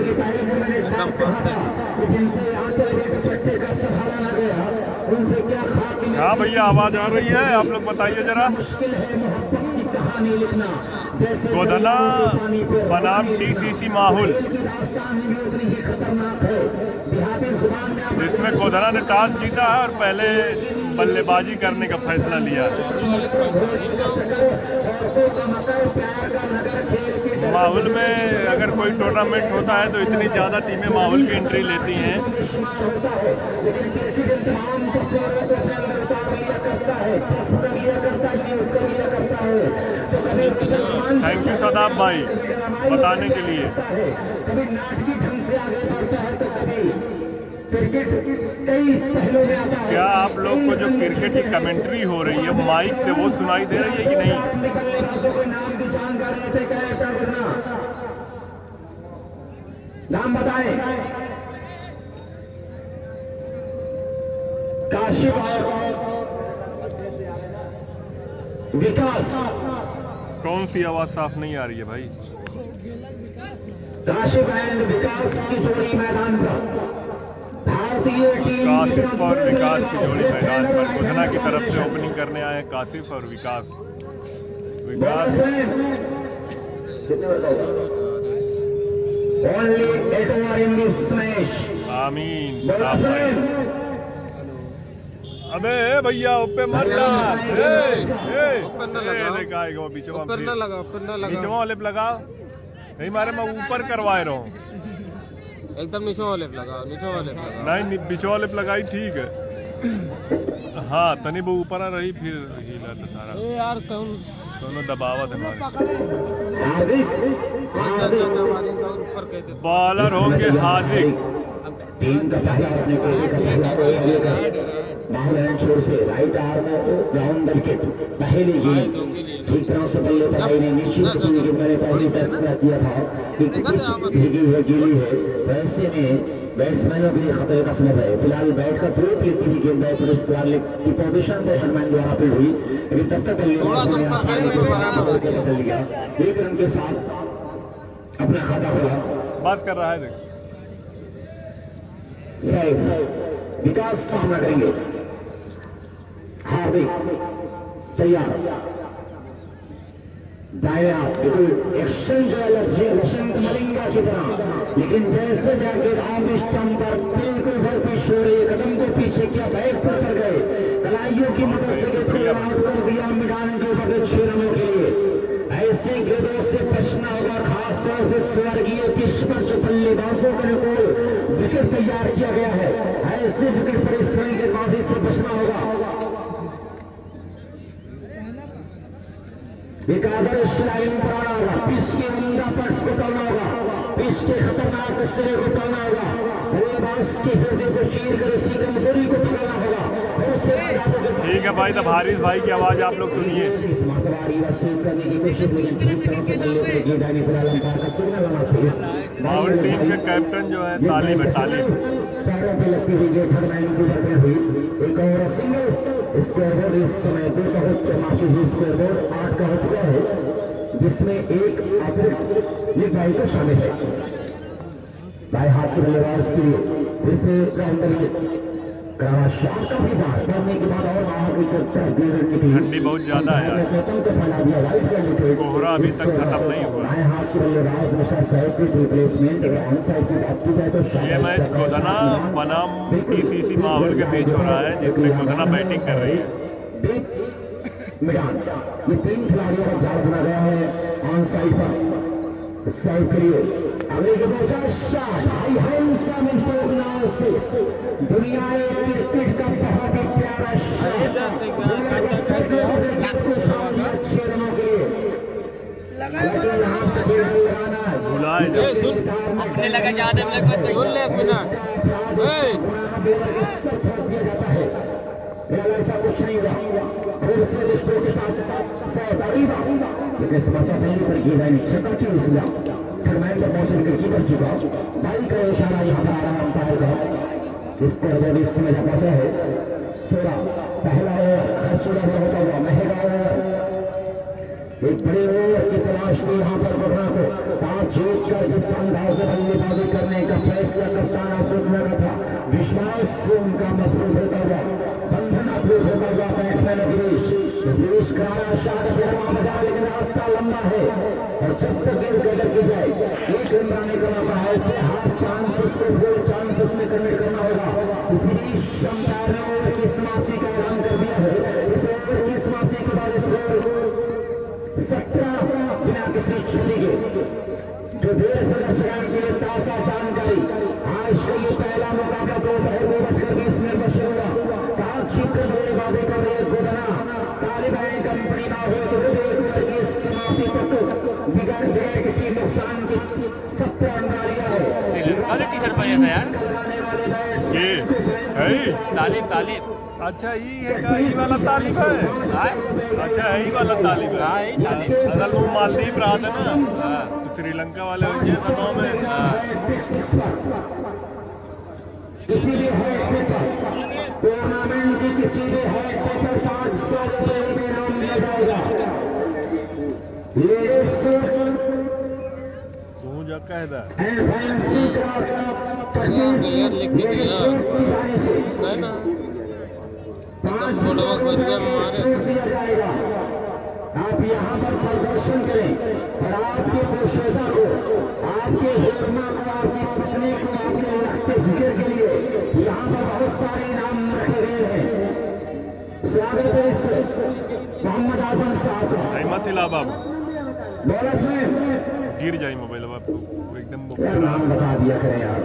एकदम हाँ भैया, आवाज आ रही है, आप लोग बताइए जरा। गोधना बनाम TCC माहौल, जिसमें गोधना ने टॉस जीता है और पहले बल्लेबाजी करने का फैसला लिया है। माहौल में अगर कोई टूर्नामेंट होता है तो इतनी ज़्यादा टीमें माहौल की एंट्री लेती हैं। थैंक यू सदाब भाई बताने के लिए। क्या आप लोग को जो क्रिकेट की कमेंट्री हो रही है माइक से वो सुनाई दे रही है कि नहीं? नाम बताएं। काशिफ विकास। कौन सी आवाज साफ नहीं आ रही है भाई? काशिफ एंड विकास की जोड़ी मैदान पर। भारतीय टीम काशिफ और विकास की जोड़ी मैदान पर। गोधना की तरफ से ओपनिंग करने आए काशिफ और विकास। Only 8 over in this match. आमीन। अबे भैया ऊपर मत डाल। नीचे वाले लगाओ। नहीं मारे मैं ऊपर करवा रहा हूँ। एकदम नीचे वाले लगाओ, नीचे वाले नहीं बीचो वाले लगाई ठीक है। हाँ तनी वो ऊपर आ रही फिर हिला तो सारा यार दोनों दबावत है। ऊपर बॉलर हो के हार्दिक टीम का पहला अपने को छोर से राइट आर्म राउंड विकेट पहली गेंद ठीक तरह से बल्लेबाजी ने निश्चित की कि मैंने पहले फैसला किया था कि भीगी है गीली है, वैसे में बैट्समैनों के लिए खतरे का समय है। फिलहाल बैट का थ्रो लेती हुई गेंद पुलिस की पोजीशन से बैट्समैन द्वारा फील्ड हुई, लेकिन तब तक बदल लिया। एक रन के साथ अपना खाता खोला। बात कर रहा है देख। विकास सामना करेंगे। हार्दिक तैयार। दाया बिल्कुल एक्शन जो है वसंत मलिंगा की तरह, लेकिन जैसे जाके ऑफ स्टंप पर बिल्कुल भर पीछे हो रही कदम को पीछे किया, बैट पर कर गए, कलाइयों की मदद से आउट कर दिया मैदान के ऊपर 6 रनों के लिए। ऐसे गेंदों से बचना होगा, खासतौर से स्वर्गीय पिच पर जो बल्लेबाजों के लिए विकेट तैयार किया गया है, ऐसे विकेट पर इस तरह के बाजी से बचना होगा। एक आदर्श लाइन पर आना होगा, पिच के उमदा पर्स को तोड़ना होगा, पिच के खतरनाक सिरे को तोड़ना होगा, बल्लेबाज के हृदय को चीर कर उसकी कमजोरी को तोड़ना होगा। ठीक है भाई, तब हारिस भाई की आवाज आप लोग सुनिए। माहौल टीम के कैप्टन जो है तालिब है, तालिब। पैरों पे लगती हुई गेट लाइन की बढ़ती हुई एक और सिंगल। स्कोरबोर्ड इस समय 2 का स्कोरबोर्ड 8 का हो चुका है, जिसमें एक अतिरिक्त लीग वाइड शामिल है। बाएं हाथ के बल्लेबाज के लिए फिर से शाम का भी बात करने के बाद और ठंडी बहुत ज्यादा है यार, कोहरा अभी तक खत्म नहीं हुआ। ये मैच गोधना बनाम TCC माहौल के बीच हो रहा है, जिसमें गोधना बैटिंग कर रही है। ये 3 खिलाड़ियों का जाल बना गया है ऑन साइड पर साइड के लिए। अगले के दुनिया क्रिकेट का बहुत ही प्यारा 6 रनों के लिए अपने लगा ज्यादा ऐसा कुछ नहीं हुआ। फिर उसमें रिश्तों के साथ लेकिन समझता पहले पर गेंदा नीचे का चीज इसलिए टूर्नामेंट में पहुंचने के कीपर चुका भाई का इशारा यहाँ पर आ रहा है अंपायर का। इसको जब इस समय पहुंचा है 16 पहला ओवर खर्चुड़ा होता हुआ महंगा ओवर एक बड़े ओवर की तलाश थी यहाँ पर बबरा को। टॉस जीत कर जिस अंदाज से बल्लेबाजी करने का फैसला कप्तान अफरोज का था, विश्वास उनका मजबूत होता हुआ, बंधन अफरोज होता हुआ बैट्समैन गिरीश करारा शाह बजा, लेकिन रास्ता लंबा है और जब तक गेंद कदर की जाए एक रन बनाने का मौका है। ऐसे हाफ चांसेस को फुल चांसेस में कन्वर्ट करना होगा। इसलिए शमदार ने ओवर की समाप्ति का ऐलान कर दिया है। इस ओवर की समाप्ति के बाद स्कोर 17 बिना किसी क्षति के, जो देर से दर्शकों के लिए ताजा जानकारी। आज का ये पहला मुकाबला 2:20 पर शुरू हुआ। टॉस जीतकर बल्लेबाजी कर रही है गोदना तालिबान कंपनी ना हो तो की समाप्ति तक बिगड़ गए किसी नुकसान की 17 अंगारियां है। टी शर्ट पर ऐसा यार ये है तालिब अच्छा ये है का ये वाला तालिब है। अच्छा है ये वाला तालिब है। हाँ यही तालिब असल वो मालदीव रहा था ना, तो श्रीलंका वाले जैसा नाम है। किसी भी हेड टूर्नामेंट की किसी भी हेड पर 500 रुपये में इनाम दिया जाएगा। तू जा कहदा क्लियर लिख के दिया है ना, एकदम फोटो खोज के हमारे दिया जाएगा। आप यहाँ पर प्रदर्शन करें और आपके पोशेजा को, आपके हिरमा को, आपकी पत्नी को, आपके रखते जिक्र के लिए यहाँ पर बहुत सारे इनाम रखे गए हैं। स्वागत है इस मोहम्मद आजम साहब का। मत हिला बाबू, बॉलर्स में गिर जाए मोबाइल बाबू एकदम। क्या नाम बता दिया करें यार,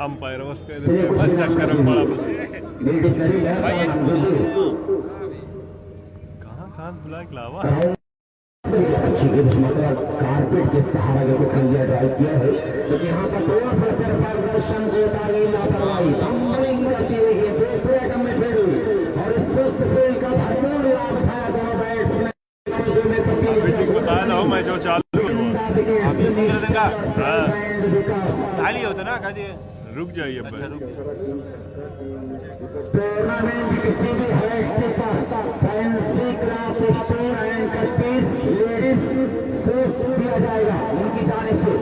अंपायर बस कह देते अच्छा करम बड़ा कहाँ बुला के लावा। अच्छी कारपेट के सहारा को खंडिया ड्राइव किया है, लेकिन यहाँ पर थोड़ा सा प्रदर्शन कोताही लापरवाही बम्बलिंग करती रहेगी। दूसरे अटम में फेल हुई और इस सुस्त खेल का भरपूर लाभ उठाया दोनों बैट्समैन। बताया था मैं जो चालू खाली होता ना खाली रुक जाइए। अच्छा रुक टूर्नामेंट किसी भी हेड पर फैंसी क्राफ्ट स्टोर एंड कपीस लेडीज सूट दिया जाएगा उनकी जाने से,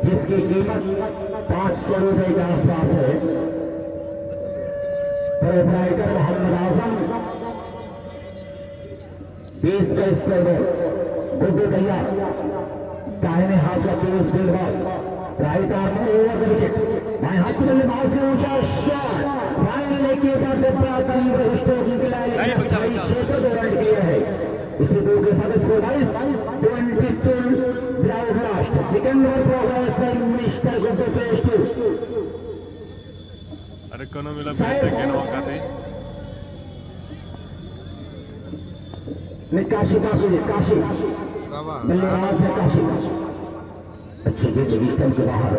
जिसकी कीमत 500 रुपए के आसपास है। प्रोप्राइटर मोहम्मद आजम 20 का स्कोर गुड्डू भैया, दाहिने हाथ का 23 गेंदबाज, right arm over the wicket, बाएं हाथ के बल्लेबाज ने ऊंचा शॉट फाइनल के बाद तंत्र स्ट्रोक निकला 6 रन किए हैं। इसी दो के साथ score 22 without last. Second over progress mister Guddu place two. अरे कोनो मिला बेटे के नो कहते निकाशी काशी बल्लेबाज है काशी। अच्छी गेंद विकेट के बाहर,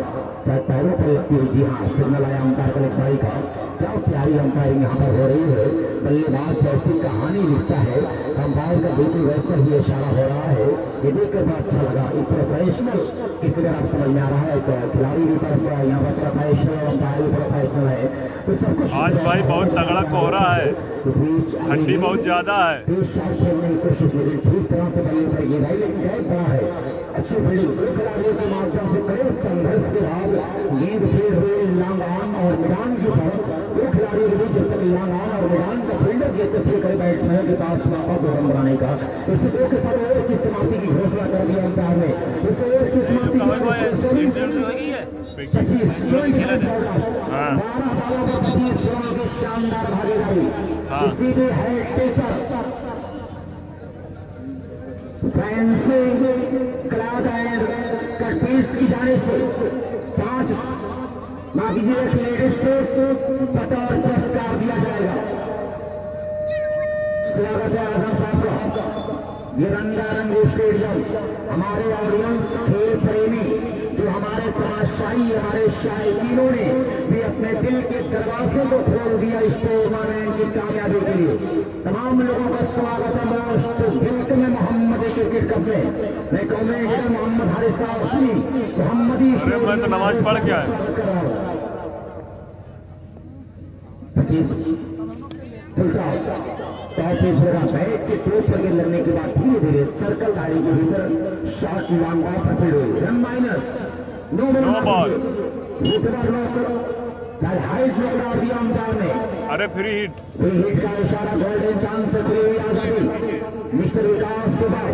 चाहे पैरों पर लगती हुई। जी हाँ, सिग्नल आया अंपायर का लिखवाई का। क्या प्यारी अंपायरिंग यहाँ पर हो रही है। बल्लेबाज जैसी कहानी लिखता है, अंपायर का बिल्कुल वैसा ही इशारा हो रहा है। ये देखकर बड़ा अच्छा लगा। एक प्रोफेशनल क्रिकेटर आप समझ में आ रहा है, तो खिलाड़ी भी यहाँ पर प्रोफेशनल, अंपायर भी प्रोफेशनल है, तो सब कुछ आज भाई बहुत तगड़ा कोहरा है, ठंडी बहुत ज्यादा है। खेलने की कोशिश की ठीक तरह से बल्ले पर ये भाई, लेकिन बहुत बड़ा है। अच्छी फील्डिंग दो खिलाड़ियों के माध्यम से कड़े संघर्ष के बाद गेंद फेर हुए लॉन्ग ऑन और मैदान के ऊपर दो खिलाड़ियों के बीच जब तक लॉन्ग ऑन और मैदान का फील्डर गेंद फेर करे बैट्समैन के पास मौका 2 रन बनाने का। इसी दो के साथ ओवर की समाप्ति की घोषणा कर दिया अंपायर ने। इस ओवर की समाप्ति 25 की शानदार भागीदारी। किसी भी हेड पर फैंसी क्लाउड एंड कटपीस की जाने से 5 लेडीज से बतौर पुरस्कार दिया जाएगा। स्वागत है आजम साहब का। ये रंगारंग स्टेडियम, हमारे ऑडियंस, खेल प्रेमी, जो हमारे तमाशाई, हमारे शायकीनों ने भी अपने दिल के दरवाजे को खोल दिया इस टूर्नामेंट की कामयाबी के लिए। तमाम लोगों का स्वागत है मोस्ट वेलकम है मोहम्मद क्रिकेट कप में। मैं कमेंटर मोहम्मद हारिस आसमी मोहम्मदी। अरे मैं तो नमाज पढ़ के आया। 25 टॉप छोड़ा बैट के टोप पर लगने के बाद धीरे धीरे सर्कल गाड़ी के भीतर शॉट लॉन्ग ऑफ पर हुई रन माइनस नो बॉल चाहे हाइट में करा दिया अंपायर ने। अरे फ्री हिट का इशारा गोल्डन चांस से फ्री आजादी मिस्टर विकास के बाद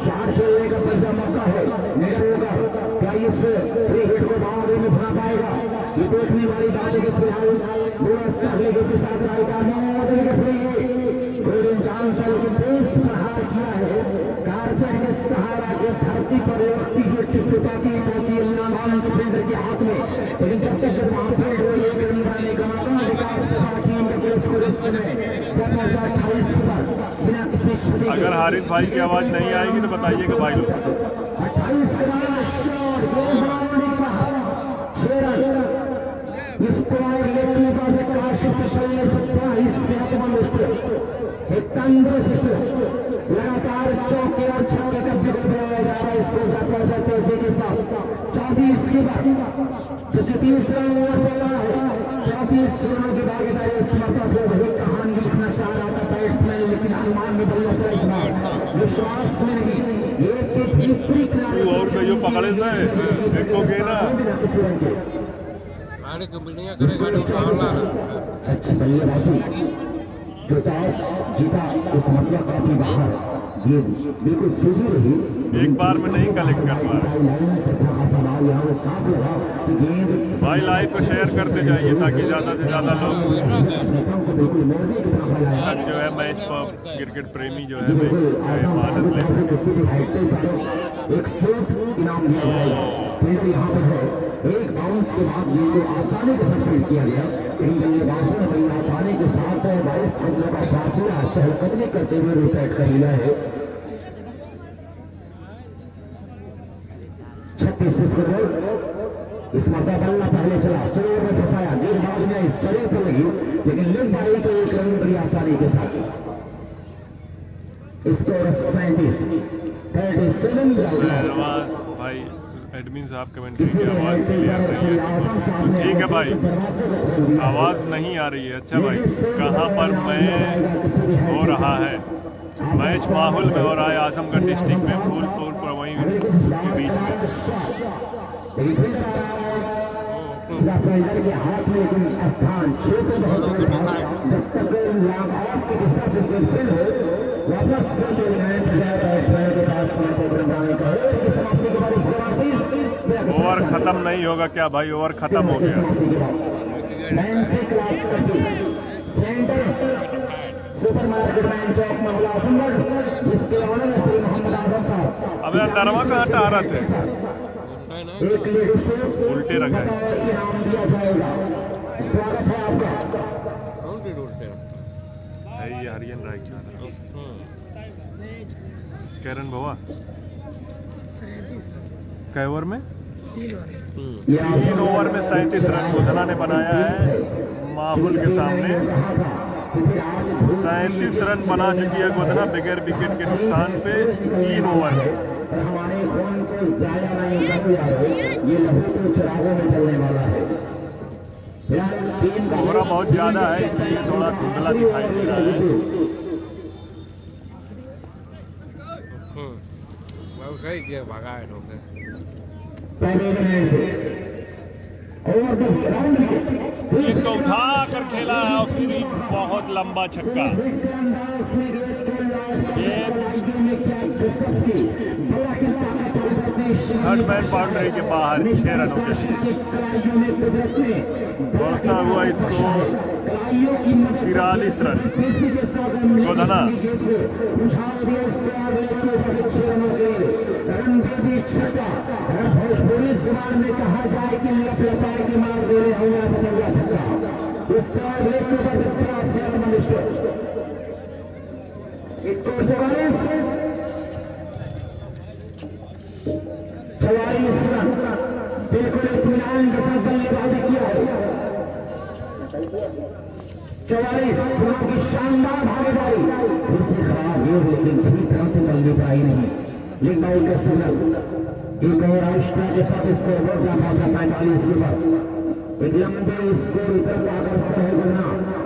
शॉट खेलने का पहला मौका है मगर होगा क्या इस फ्री हिट को बाउंड्री में भरा पाएगा ये देखने वाली बात है कि फिलहाल के साथ आएगा गोल्डन चांस के बेस प्रहार किया है कारपेट के सहारा के धरती पर व्यक्ति जो टिकटुकाती पहुंची नाम फील्डर के हाथ में लेकिन जब तक जब वहां फील्ड हो एक रन बनाने का मौका विकास सभा टीम के स्कोर इस समय 28 के बाद बिना किसी छुट्टी अगर हारिस भाई की आवाज नहीं आएगी तो बताइएगा भाई लोग 28 के बाद शॉट गोल बनाने का 6 रन स्क्वायर लेने का काशिफ के चलने से एक तंदुरुस्त लगातार चौके और छक्के का विकेट बनाया जा रहा है इसको जाता तेजी के साथ 34 के बाद जो तीसरा ओवर चल रहा है 34 रनों की भागीदारी समर्था को वही कहानी लिखना चाह रहा था बैट्समैन लेकिन अनुमान में बदलना चला इस बार विश्वास में नहीं एक तू और कहियो पकड़े से एक को के ना गाड़ी कंपनियां करेगा तो सामना अच्छी बल्लेबाजी जो टॉस जीता इस मतलब काफी बाहर ये बिल्कुल सीधी रही एक बार में नहीं कलेक्ट कर पा रहे भाई लाइव को शेयर करते जाइए ताकि ज़्यादा से ज़्यादा लोग आज जो है मैच पर क्रिकेट प्रेमी जो है आनंद ले सके। एक बाउंस के बाद ये आसानी के साथ फील्ड किया गया इन बल्लेबाजों ने बड़ी आसानी के साथ 22 कदमों का फासला चहलकदमी करते हुए रोटेट कर लिया है 36 इस मौका बल्ला पहले चला शरीर में फंसाया गेंदबाज ने इस शरीर से लगी लेकिन लेग बाई को एक रन बड़ी आसानी के साथ स्कोर 37 भाई एडमिन साहब कमेंट कीजिए आवाज़ क्लियर नहीं है ठीक है भाई आवाज़ नहीं आ रही है। अच्छा भाई कहाँ पर मैच हो रहा है मैच माहौल में हो रहा है आजमगढ़ डिस्ट्रिक्ट में फूलपुर प्रवई के बीच में के हाथ में स्थान क्षेत्र जब तक के दिशा से वापस ओवर खत्म नहीं होगा क्या भाई ओवर खत्म हो गया सुपर मार्केट मैन चौक महला आजमगढ़ जिसके ऑनर में श्री मोहम्मद आजम साहब अब नरवा कहाँ टारा थे एक लीडरशिप उल्टे रख गए इनाम दिया जाएगा स्वागत है आपका ये हरियन राय कैरन भवा कै ओवर में 3 ओवर में 37 रन गोधना ने बनाया है माहौल के सामने 37 रन बना चुकी है गोधना बगैर विकेट के नुकसान पे 3 ओवर में हमारे फोन को ज्यादा नहीं ये लहू तो चिरागों में चलने वाला है कोहरा बहुत ज्यादा है इसलिए थोड़ा धुंधला दिखाई दे रहा है सही किया भागा है लोग इसको उठा कर खेला है और फिर बहुत लंबा छक्का थर्ड मैन बाउंड्री के बाहर 6 रनों के लिए बढ़ता हुआ स्कोर 43 रन गोधना भोजपुरी जुबान में कहा जाए कि लपलपा के मार दे रहे होगा पसंदा छक्का इसका चवालीस रन बिल्कुल इत्मीनान के साथ बल्लेबाजी किया है 44 रनों की शानदार भागीदारी इससे खराब ये लेकिन ठीक तरह से बल्ले पाई नहीं लेकिन बाउल का सिग्नल एक और आविष्टा के साथ स्कोर बढ़ गया 45 के बाद एक लंबे स्कोर तरफ आकर्षण है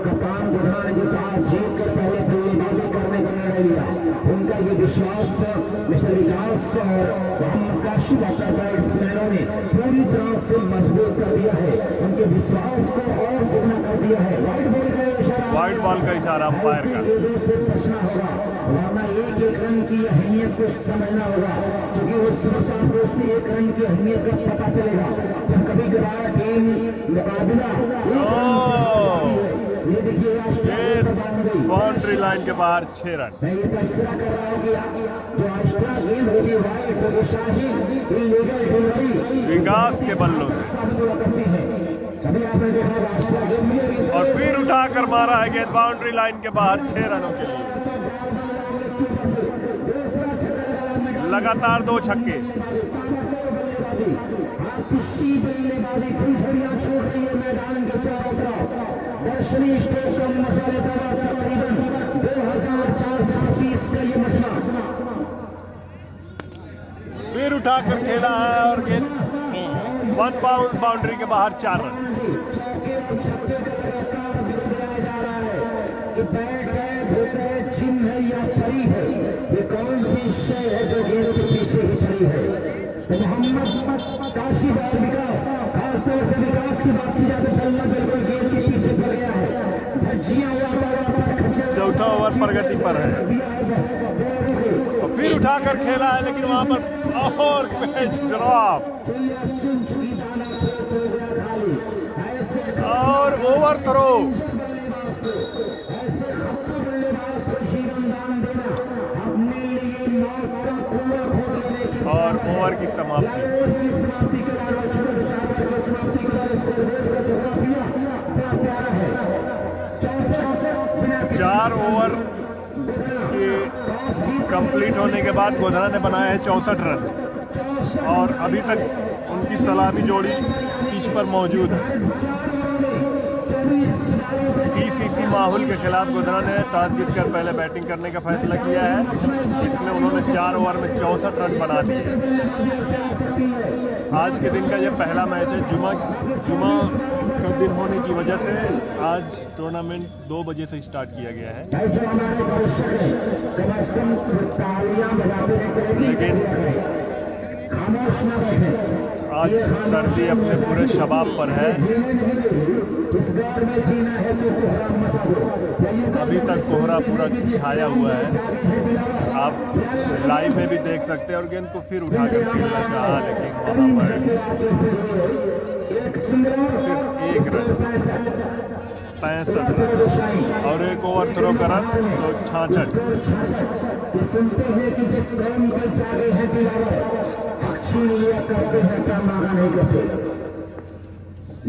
कप्तान गोधरा ने जो टॉस जीतकर पहले बल्लेबाजी करने का निर्णय लिया, उनका ये विश्वास मिस्टर विकास और मोहम्मद काशिफ बैट्समैनों ने पूरी तरह से मजबूत कर दिया है, उनके विश्वास को और दुगना कर दिया है। वाइड बॉल का इशारा अंपायर का। से बचना होगा, वरना एक एक रन की अहमियत को समझना होगा, क्योंकि उस समय से एक रन की अहमियत का पता चलेगा जब कभी कभार टीम मुकाबला ये देखिए बाउंड्री लाइन के बाहर 6 रन। मैं ये तस्करा कर रहा हूँ कि जो एक्स्ट्रा गेंद होगी वाइड तो शाही इल्लीगल डिलीवरी विकास के बल्लों से करती है। कभी आपने देखा एक्स्ट्रा गेंद और फिर उठाकर मारा है गेंद बाउंड्री लाइन के बाहर 6 रनों के लिए। लगातार 2 छक्के। मैदान के चारों तरफ दर्शनी स्टेट का मसालेदार तकरीबन 2480 का ये मसला फिर उठाकर खेला है और गेंद 1 बाउंड बाउंड्री के बाहर 4 रन। बैट है, भूत है, चिन्ह है या परी है, ये कौन सी शय है जो गेंद के पीछे ही खड़ी है। तो मोहम्मद काशिफ और विकास, खासतौर से विकास की बात की जाए तो बल्ला बिल्कुल गेंद के पीछे पड़ गया है। धज्जियां चौथा ओवर प्रगति पर है और फिर उठाकर खेला है, लेकिन वहां पर और मैच ड्रॉप और ओवर थ्रो और ओवर की समाप्ति। 4 ओवर के कंप्लीट होने के बाद गोधरा ने बनाया है 64 रन और अभी तक उनकी सलामी जोड़ी पिच पर मौजूद है। टीसीसी माहौल के खिलाफ गोधरा ने टॉस जीतकर पहले बैटिंग करने का फैसला किया है, जिसमें उन्होंने 4 ओवर में 64 रन बना दिए। आज के दिन का यह पहला मैच है। जुमा का दिन होने की वजह से आज टूर्नामेंट 2 बजे से स्टार्ट किया गया है, लेकिन आज सर्दी अपने पूरे शबाब पर है। अभी तक कोहरा पूरा छाया हुआ है, आप लाइव में भी देख सकते हैं। और गेंद को फिर उठाकर खेलना चाहा, लेकिन वहाँ पर सिर्फ 1 रन 65 रन और 1 ओवर थ्रो का रन तो 66। करते हैं क्या मांगा नहीं करते,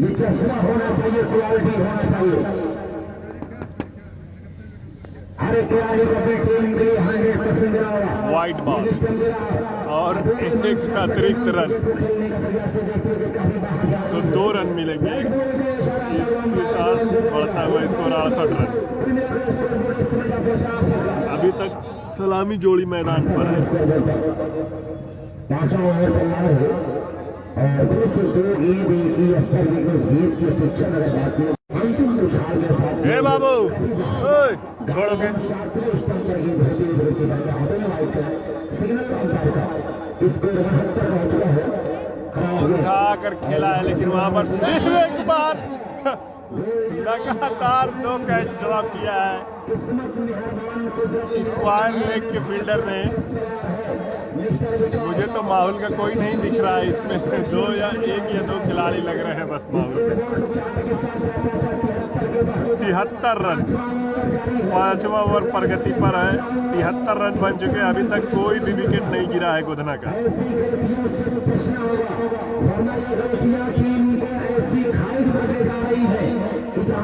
ये चश्मा होना चाहिए, क्वालिटी होना चाहिए। हर एक खिलाड़ी को अपनी टीम के लिए 100% देना होगा। वाइड बॉल और 1 अतिरिक्त रन तो 2 रन मिलेंगे। इसके साथ बढ़ता हुआ स्कोर 68 रन। अभी तक सलामी जोड़ी मैदान पर है। 5 ओवर चल रहा है और 2 गेंद की स्तर की उस गेंद की अपेक्षा में बात है अंतिम उछाल के साथ। हे बाबू ओए छोड़ो के सिग्नल अंपायर का स्कोर 72 हो चुका है। उठाकर खेला है, लेकिन वहां पर फिर एक बार लगातार 2 कैच ड्रॉप किया है स्क्वायर लेग के फील्डर ने। मुझे तो माहौल का कोई नहीं दिख रहा है इसमें, 1 या 2 खिलाड़ी लग रहे हैं बस माहौल से। 73 रन 5वां ओवर प्रगति पर है। 73 रन बन चुके हैं, अभी तक कोई भी विकेट नहीं गिरा है गोधना का।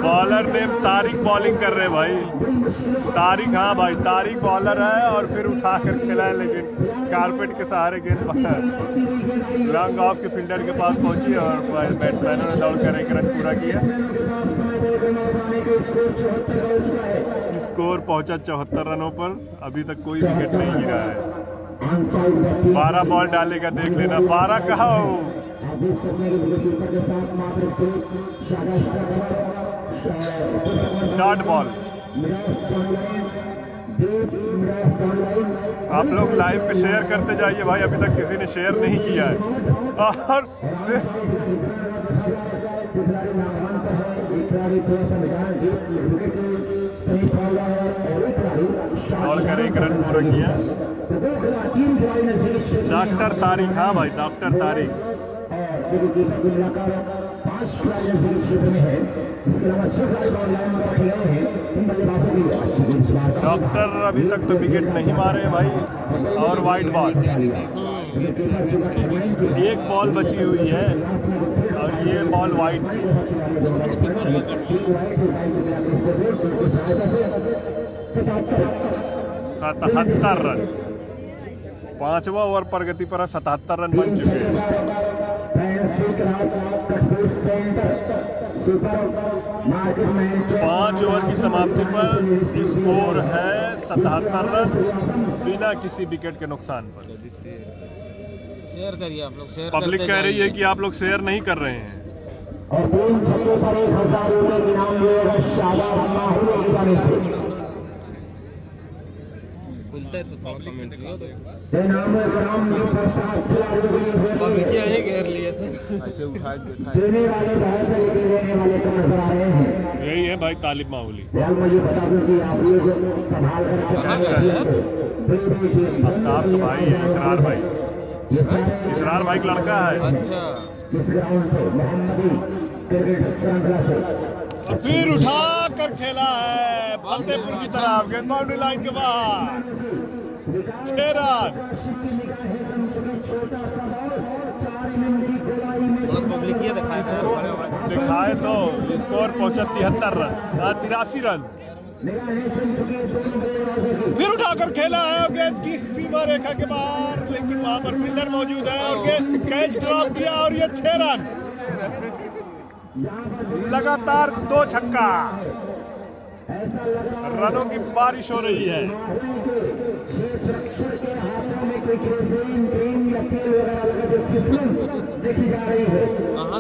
बॉलर ने तारिक बॉलिंग कर रहे हैं भाई। तारिक, हाँ भाई तारिक बॉलर है और फिर उठा कर खेला है, लेकिन कारपेट के सहारे गेंद लॉन्ग ऑफ के फील्डर के पास पहुंची और बैट्समैनों ने दौड़कर 1 रन पूरा किया। स्कोर पहुंचा 74 रनों पर। अभी तक कोई विकेट नहीं गिरा है। 12 बॉल डालेगा, देख लेना। 12 कहा हो। Dot ball. आप लोग लाइव पे शेयर करते जाइए भाई, अभी तक किसी ने शेयर नहीं किया है। और दौड़कर 1 रन पूरा किया डॉक्टर तारिक। हाँ भाई, डॉक्टर तारिक। डॉक्टर अभी तक तो विकेट नहीं मारे भाई। और वाइड बॉल, एक बॉल बची हुई है और ये बॉल वाइड थी। 77 रन, 5वां ओवर प्रगति पर 77 रन बन चुके हैं। 5 ओवर की समाप्ति पर स्कोर है 77 रन बिना किसी विकेट के नुकसान पर। शेयर करिए आप लोग, शेयर पब्लिक कह रही है कि आप लोग शेयर नहीं कर रहे हैं। और 3 छक्के पर 1000 रुपए की इनाम मिलेगा शाबाश माहौल की जाने से। खुलता है तो थोड़ा कमेंट्री हो तो इनाम ग्राम में प्रसाद पब्लिक यही घेर लिए से देने वाले बहुत है लेकिन लेने वाले तो नजर आ रहे हैं। यही है भाई तालिब माहौली। यार मुझे बता दो कि आप लोग संभाल कर आफ्ताब का भाई है, इसरार भाई। इसरार भाई का लड़का है। अच्छा, इस ग्राउंड से मोहम्मदी क्रिकेट श्रृंखला से फिर उठा कर खेला है फतेहपुर की तरफ, गेंद बाउंड्री लाइन के बाहर 6 रन। पब्लिक ये दिखाए दिखाए तो स्कोर पहुंचा 73 रन, 83 रन। फिर उठाकर खेला है गेंद की सीमा रेखा के बाहर, लेकिन वहां पर फील्डर मौजूद है और गेंद कैच ड्रॉप किया और ये 6 रन। लगातार 2 छक्का, रनों की बारिश हो रही है।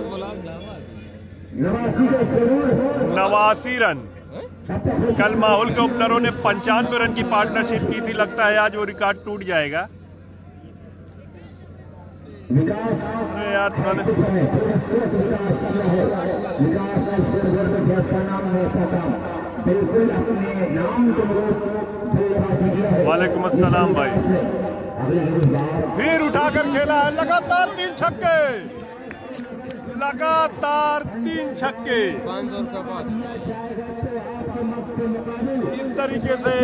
बोला 89 रन। कल माहौल के ओपनरों ने 95 रन की पार्टनरशिप की थी, लगता है आज वो रिकॉर्ड टूट जाएगा। अरे यार तुमने वालेकुम अस्सलाम भाई। फिर उठाकर खेला है, लगातार 3 छक्के, लगातार 3 छक्के। 500 रुपये इस तरीके से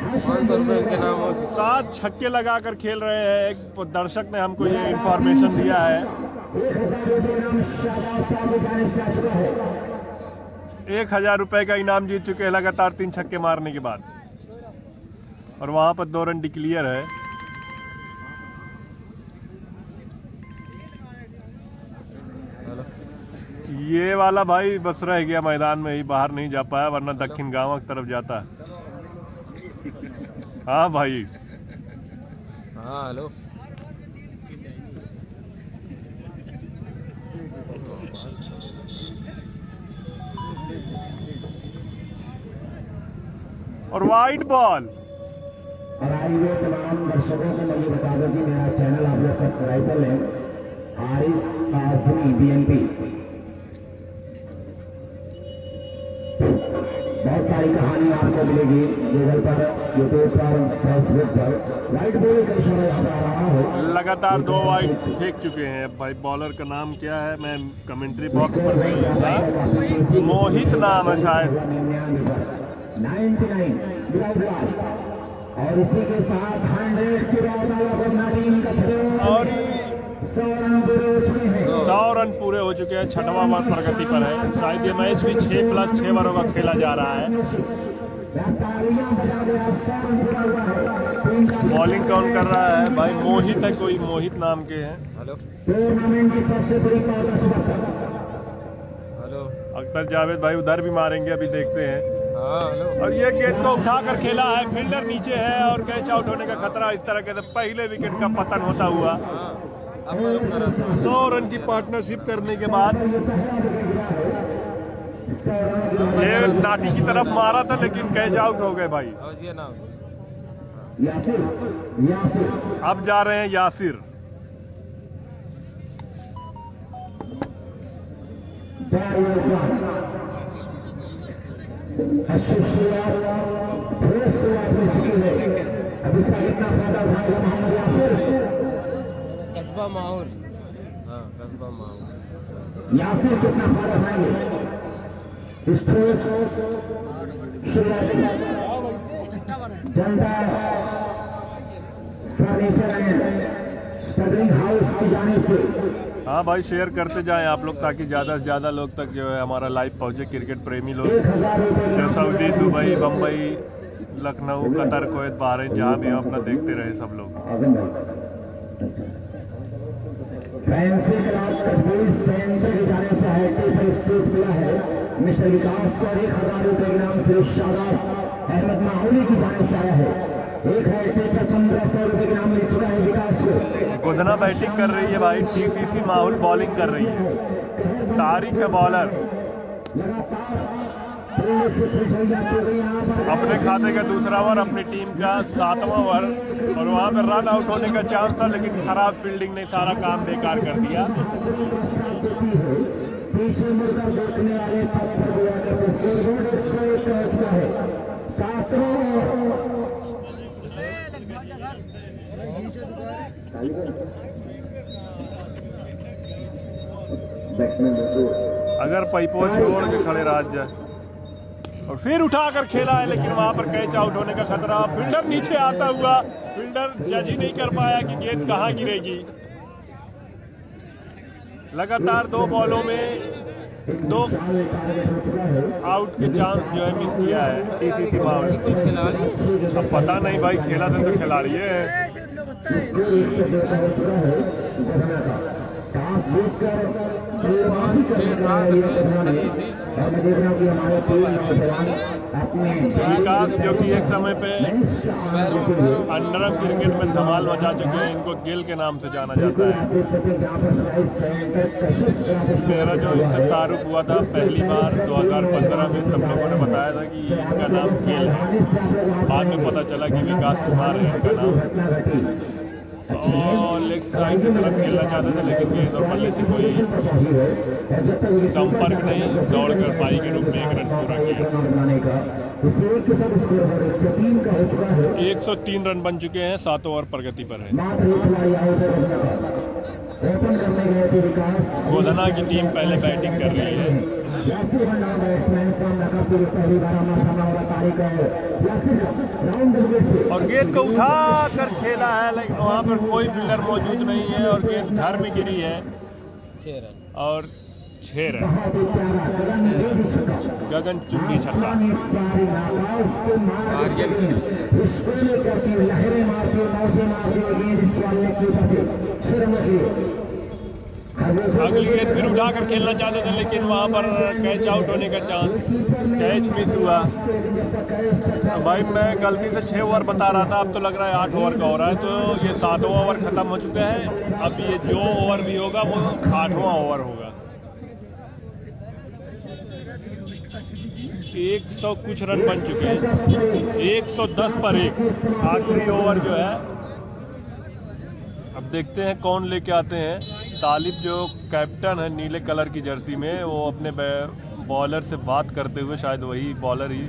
500 रुपये के नाम हो 7 छक्के लगाकर खेल रहे हैं। एक दर्शक ने हमको ये इंफॉर्मेशन दिया है। 1000 रुपए का इनाम जीत चुके हैं लगातार 3 छक्के मारने के बाद। और वहां पर 2 रन डिक्लियर है। ये वाला भाई बस रह गया मैदान में ही, बाहर नहीं जा पाया, वरना दक्षिण गांव की तरफ जाता। हाँ भाई। हाँ हेलो, और वाइड बॉल। और आइए तमाम दर्शकों से मैं ये बता दूं कि मेरा चैनल आप लोग सब्सक्राइब कर लें, आरिफ आजमी BNP। बहुत सारी कहानी आपको मिलेगी गूगल पर, यूट्यूब पर, फेसबुक पर। वाइड बॉल का इशारा यहाँ पर आ रहा हो। लगातार 2 वाइड फेंक चुके हैं भाई। बॉलर का नाम क्या है मैं कमेंट्री बॉक्स पर नहीं था, मोहित नाम है शायद। 99 और इसी के साथ 100 की और 100 रन पूरे हो चुके हैं। 100 रन पूरे हो चुके हैं। 6वां ओवर प्रगति पर है। शायद ये मैच भी 6+6 ओवरों का खेला जा रहा है। बॉलिंग कौन कर रहा है भाई? मोहित है, कोई मोहित नाम के हैं। हेलो टूर्नामेंट की सबसे बड़ी हेलो अख्तर जावेद भाई उधर भी मारेंगे, अभी देखते हैं। हाँ हेलो, और ये गेंद को उठाकर खेला है, फील्डर नीचे है और कैच आउट होने का खतरा। इस तरह के पहले विकेट का पतन होता हुआ 100 रन की पार्टनरशिप करने के बाद ये नाटी की तरफ मारा था लेकिन कैच आउट हो गए भाई। अब जा रहे हैं यासिर। अब इसका कितना फायदा उठाएगा मोहम्मद यासिर? कस्बा माहौल, हाँ कस्बा माहौल। यासिर कितना फायदा उठाएंगे? जनता फर्नीचर एंड स्टडिंग हाउस की जानिब से। हाँ भाई, शेयर करते जाएं आप लोग ताकि ज़्यादा से ज़्यादा लोग तक जो है हमारा लाइव पहुंचे। क्रिकेट प्रेमी लोग जो Saudi, Dubai, Bombay, Lucknow, Qatar, Kuwait, Bahrain, जहाँ भी हो अपना देखते रहे सब लोग। फैंसी क्लब कश्मीर सेंटर की जानिब से हाईटी पर सिलसिला है मिस्टर विकास को 1000 रुपए के नाम से शादाब अहमद माहौली की जानिब से आया है। एक हाईटी पर 1500 रुपए के नाम मिल चुका है विकास को। गोधना बैटिंग कर रही है भाई, टीसीसी माहौल बॉलिंग कर रही है। तारिक है बॉलर, अपने खाते का दूसरा ओवर, अपनी टीम का 7वां ओवर, और वहां पर रन आउट होने का चांस था लेकिन खराब फील्डिंग ने सारा काम बेकार कर दिया। अगर पैपो छोड़ के खड़े राज जाए और फिर उठाकर खेला है लेकिन वहां पर कैच आउट होने का खतरा। फील्डर नीचे आता हुआ, फील्डर जज ही नहीं कर पाया कि गेंद कहां गिरेगी। लगातार 2 बॉलों में 2 आउट के चांस जो है मिस किया है टीसीसी माहौल। अब पता नहीं भाई, खेला था तो खिलाड़ी है। विकास जो कि एक समय पे अंडरअप क्रिकेट में धमाल मचा चुके हैं, इनको गिल के नाम से जाना जाता है। मेरा जो इनसे तारुफ हुआ था पहली बार 2015 में, तब लोगों ने बताया था कि इनका नाम गिल है। बाद में पता चला कि विकास कुमार है इनका नाम। और लेग साइड की तरफ खेलना चाहते थे लेकिन गेंद और बल्ले से कोई संपर्क नहीं, दौड़कर पाई के रूप में 1 रन पूरा किया। 103 रन बन चुके हैं, 7 ओवर प्रगति पर है। गोधना की टीम पहले बैटिंग कर रही है। और गेंद को उठा कर खेला है लेकिन वहां पर कोई फील्डर मौजूद नहीं है और गेंद घर में गिरी है। 6 रन और 6 रन गगन चुकी छक्का। अगली गेंद फिर उठाकर खेलना चाहते थे लेकिन वहां पर कैच आउट होने का चांस, कैच मिस हुआ। तो भाई मैं गलती से 6 ओवर बता रहा था, अब तो लग रहा है 8 ओवर का हो रहा है। तो ये 7वां ओवर खत्म हो चुका है। अब ये जो ओवर भी होगा वो 8वां ओवर होगा। 100 कुछ रन बन चुके हैं, 110 पर 1 आखिरी ओवर जो है। अब देखते हैं कौन लेके आते हैं। तालिब जो कैप्टन है नीले कलर की जर्सी में, वो अपने बॉलर से बात करते हुए, शायद वही बॉलर ही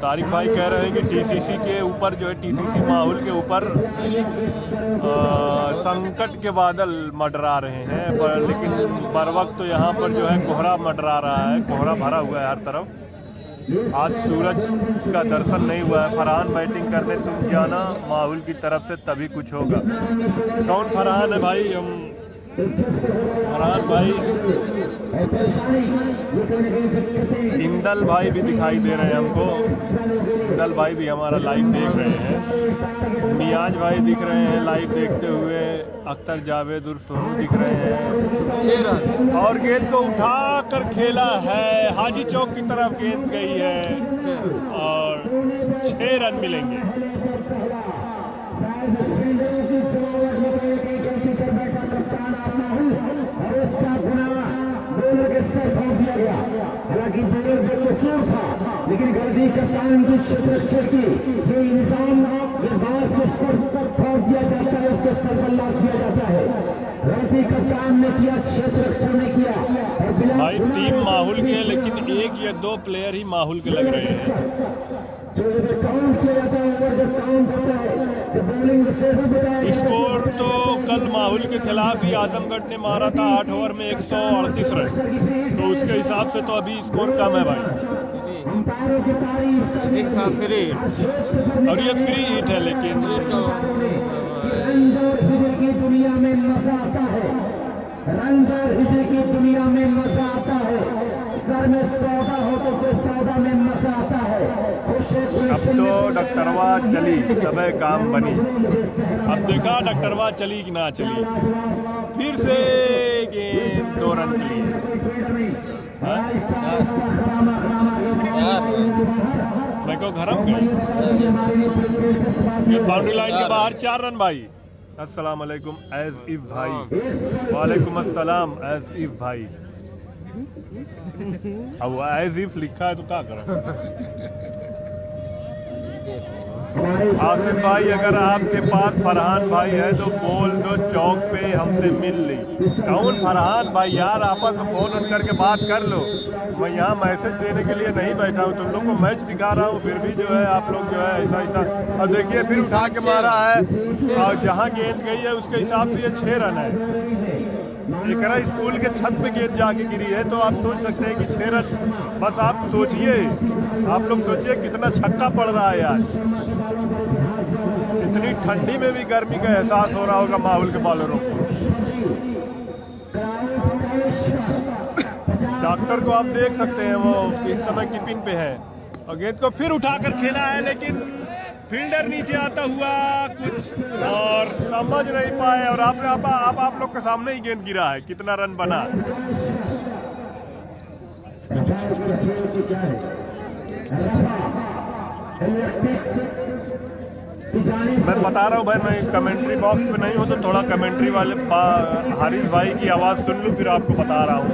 तारिक भाई कह रहे हैं कि टीसीसी के ऊपर जो है, टीसीसी माहौल के ऊपर संकट के बादल मंडरा रहे हैं, लेकिन बर वक्त तो यहाँ पर जो है कोहरा मंडरा रहा है, कोहरा भरा हुआ है हर तरफ। आज सूरज का दर्शन नहीं हुआ है। फरहान बैटिंग करने तुम जाना माहौल की तरफ से, तभी कुछ होगा। कौन फरहान है भाई? हम फरहान भाई, इंदल भाई भी दिखाई दे रहे हैं हमको। इंदल भाई भी हमारा लाइव देख रहे हैं। नियाज भाई दिख रहे हैं लाइव देखते हुए। अख्तर जावेद उर्फ सोनू दिख रहे हैं। 6 रन और गेंद को उठा कर खेला है, हाजी चौक की तरफ गेंद गई है और 6 रन मिलेंगे। गया। हालांकि बॉलर जो कसूर था, लेकिन गलती कप्तान की क्षेत्र की ये इंसान ये बात से सर फोड़ दिया जाता है, उसको सरबल्ला किया जाता है। गलती कप्तान ने किया, क्षेत्र रक्षण ने किया। और भाई टीम माहौल के, लेकिन एक या दो प्लेयर ही माहौल के लग रहे हैं। काउंट किया जाता है, ओवर जब काउंट होता है तो बॉलिंग विशेष बताया। स्कोर तो कल माहौल के खिलाफ ही आजमगढ़ ने मारा था 8 ओवर में 138 रन, तो उसके हिसाब से तो अभी स्कोर कम है भाई। इसी के साथ फ्री और ये फ्री हिट है, लेकिन की दुनिया में मजा आता है, रंग और हिजे की दुनिया में मजा आता है। सर में सौदा हो तो फिर सौदा में मजा आता है। अब तो डॉक्टरवा चली तबे काम बनी। अब देखा डॉक्टरवा चली कि ना चली। फिर से गेंद 2 रन के लिए। मैं को घर गए बाउंड्री लाइन के बाहर 4 रन भाई। अस्सलाम वालेकुम एज इफ भाई। वालेकुम अस्सलाम एज इफ भाई। अब एज इफ लिखा है तो क्या करें। आसिफ भाई, अगर आपके पास फरहान भाई है तो बोल दो चौक पे हमसे मिल ली। कौन फरहान भाई यार, आपस में फोन ऑन करके बात कर लो। मैं यहाँ मैसेज देने के लिए नहीं बैठा हूँ, तुम लोग को मैच दिखा रहा हूँ, फिर भी जो है आप लोग जो है ऐसा ऐसा। और देखिए फिर उठा के मारा है, और जहाँ गेंद गई है उसके हिसाब से ये 6 रन है। एकरा स्कूल के छत पे गेंद जाके गिरी है, तो आप सोच सकते हैं कि 6 रन। बस आप सोचिए, आप लोग सोचिए कितना छक्का पड़ रहा है यार। इतनी ठंडी में भी गर्मी का एहसास हो रहा होगा माहौल के बॉलरों को। डॉक्टर को आप देख सकते हैं, वो इस समय कीपिंग पे है और गेंद को फिर उठाकर खेला है, लेकिन फील्डर नीचे आता हुआ कुछ और समझ नहीं पाए, और आपने आप लोग के सामने ही गेंद गिरा है। कितना रन बना। मैं बता रहा हूँ भाई, मैं कमेंट्री बॉक्स में नहीं हूँ तो थोड़ा कमेंट्री वाले हारिस भाई की आवाज़ सुन लूँ, फिर आपको बता रहा हूँ।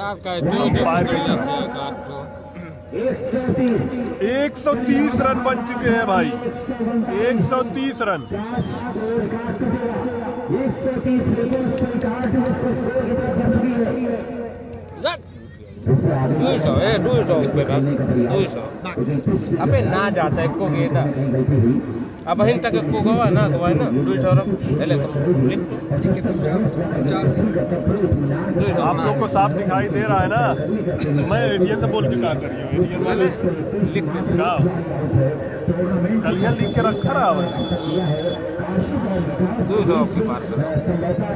आपका 130 रन बन चुके हैं भाई, 130 रन। 200 अबे ना जाता है को गेता अब हिन तक को गवा ना गवा ना 200 ले आप लोग को साफ दिखाई दे रहा है ना। मैं एटीएम से बोल के क्या कर रही हूँ, एटीएम वाले लिख का कलियां लिख के रखा रहा है। 200 आपके पार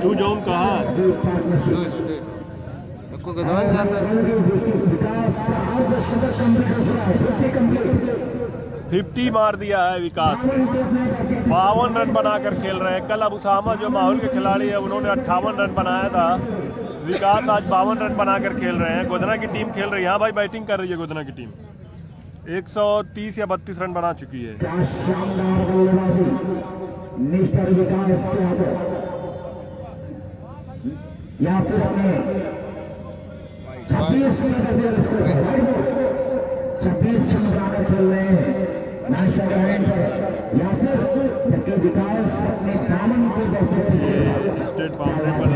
तू जौन कहा 200 को गदवान जाता है। 50 मार दिया है विकास ने। 52 रन बनाकर खेल रहे हैं। कल अबू सामा जो माहौल के खिलाड़ी है उन्होंने 58 रन बनाया था। विकास आज 52 रन बनाकर खेल रहे हैं। गोधना की टीम खेल रही है। यहाँ भाई बैटिंग कर रही है गोधना की टीम। 130 या 32 रन बना चुकी है। खेल रहे हैं स्टेट बाउंड्री पर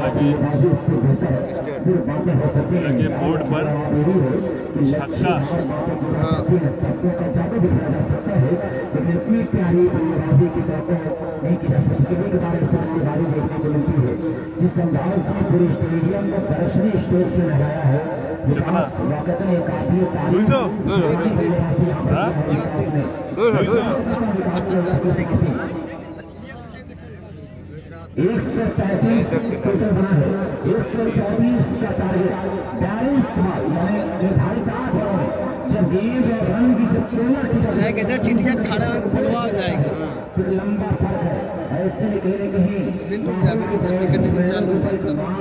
लगे बोर्ड पर छक्का। इतनी प्यारी बल्लेबाजी की नहीं की जा सकती। देखने को मिलती है जिस अंदाज में पूरे स्टेडियम को दर्शनीय स्टेज से लगाया है। कितना एक सौ 35 टोटल बना है। 124 का टारगेट 42 यानी निर्धारित 8 ओवर में जब गेंद और रन की जब तुलना की जाएगी चिटिया खड़ा होकर बुलवा जाएगा, फिर लंबा फर्क है। ऐसे में कहीं न कहीं मानसिक दबाव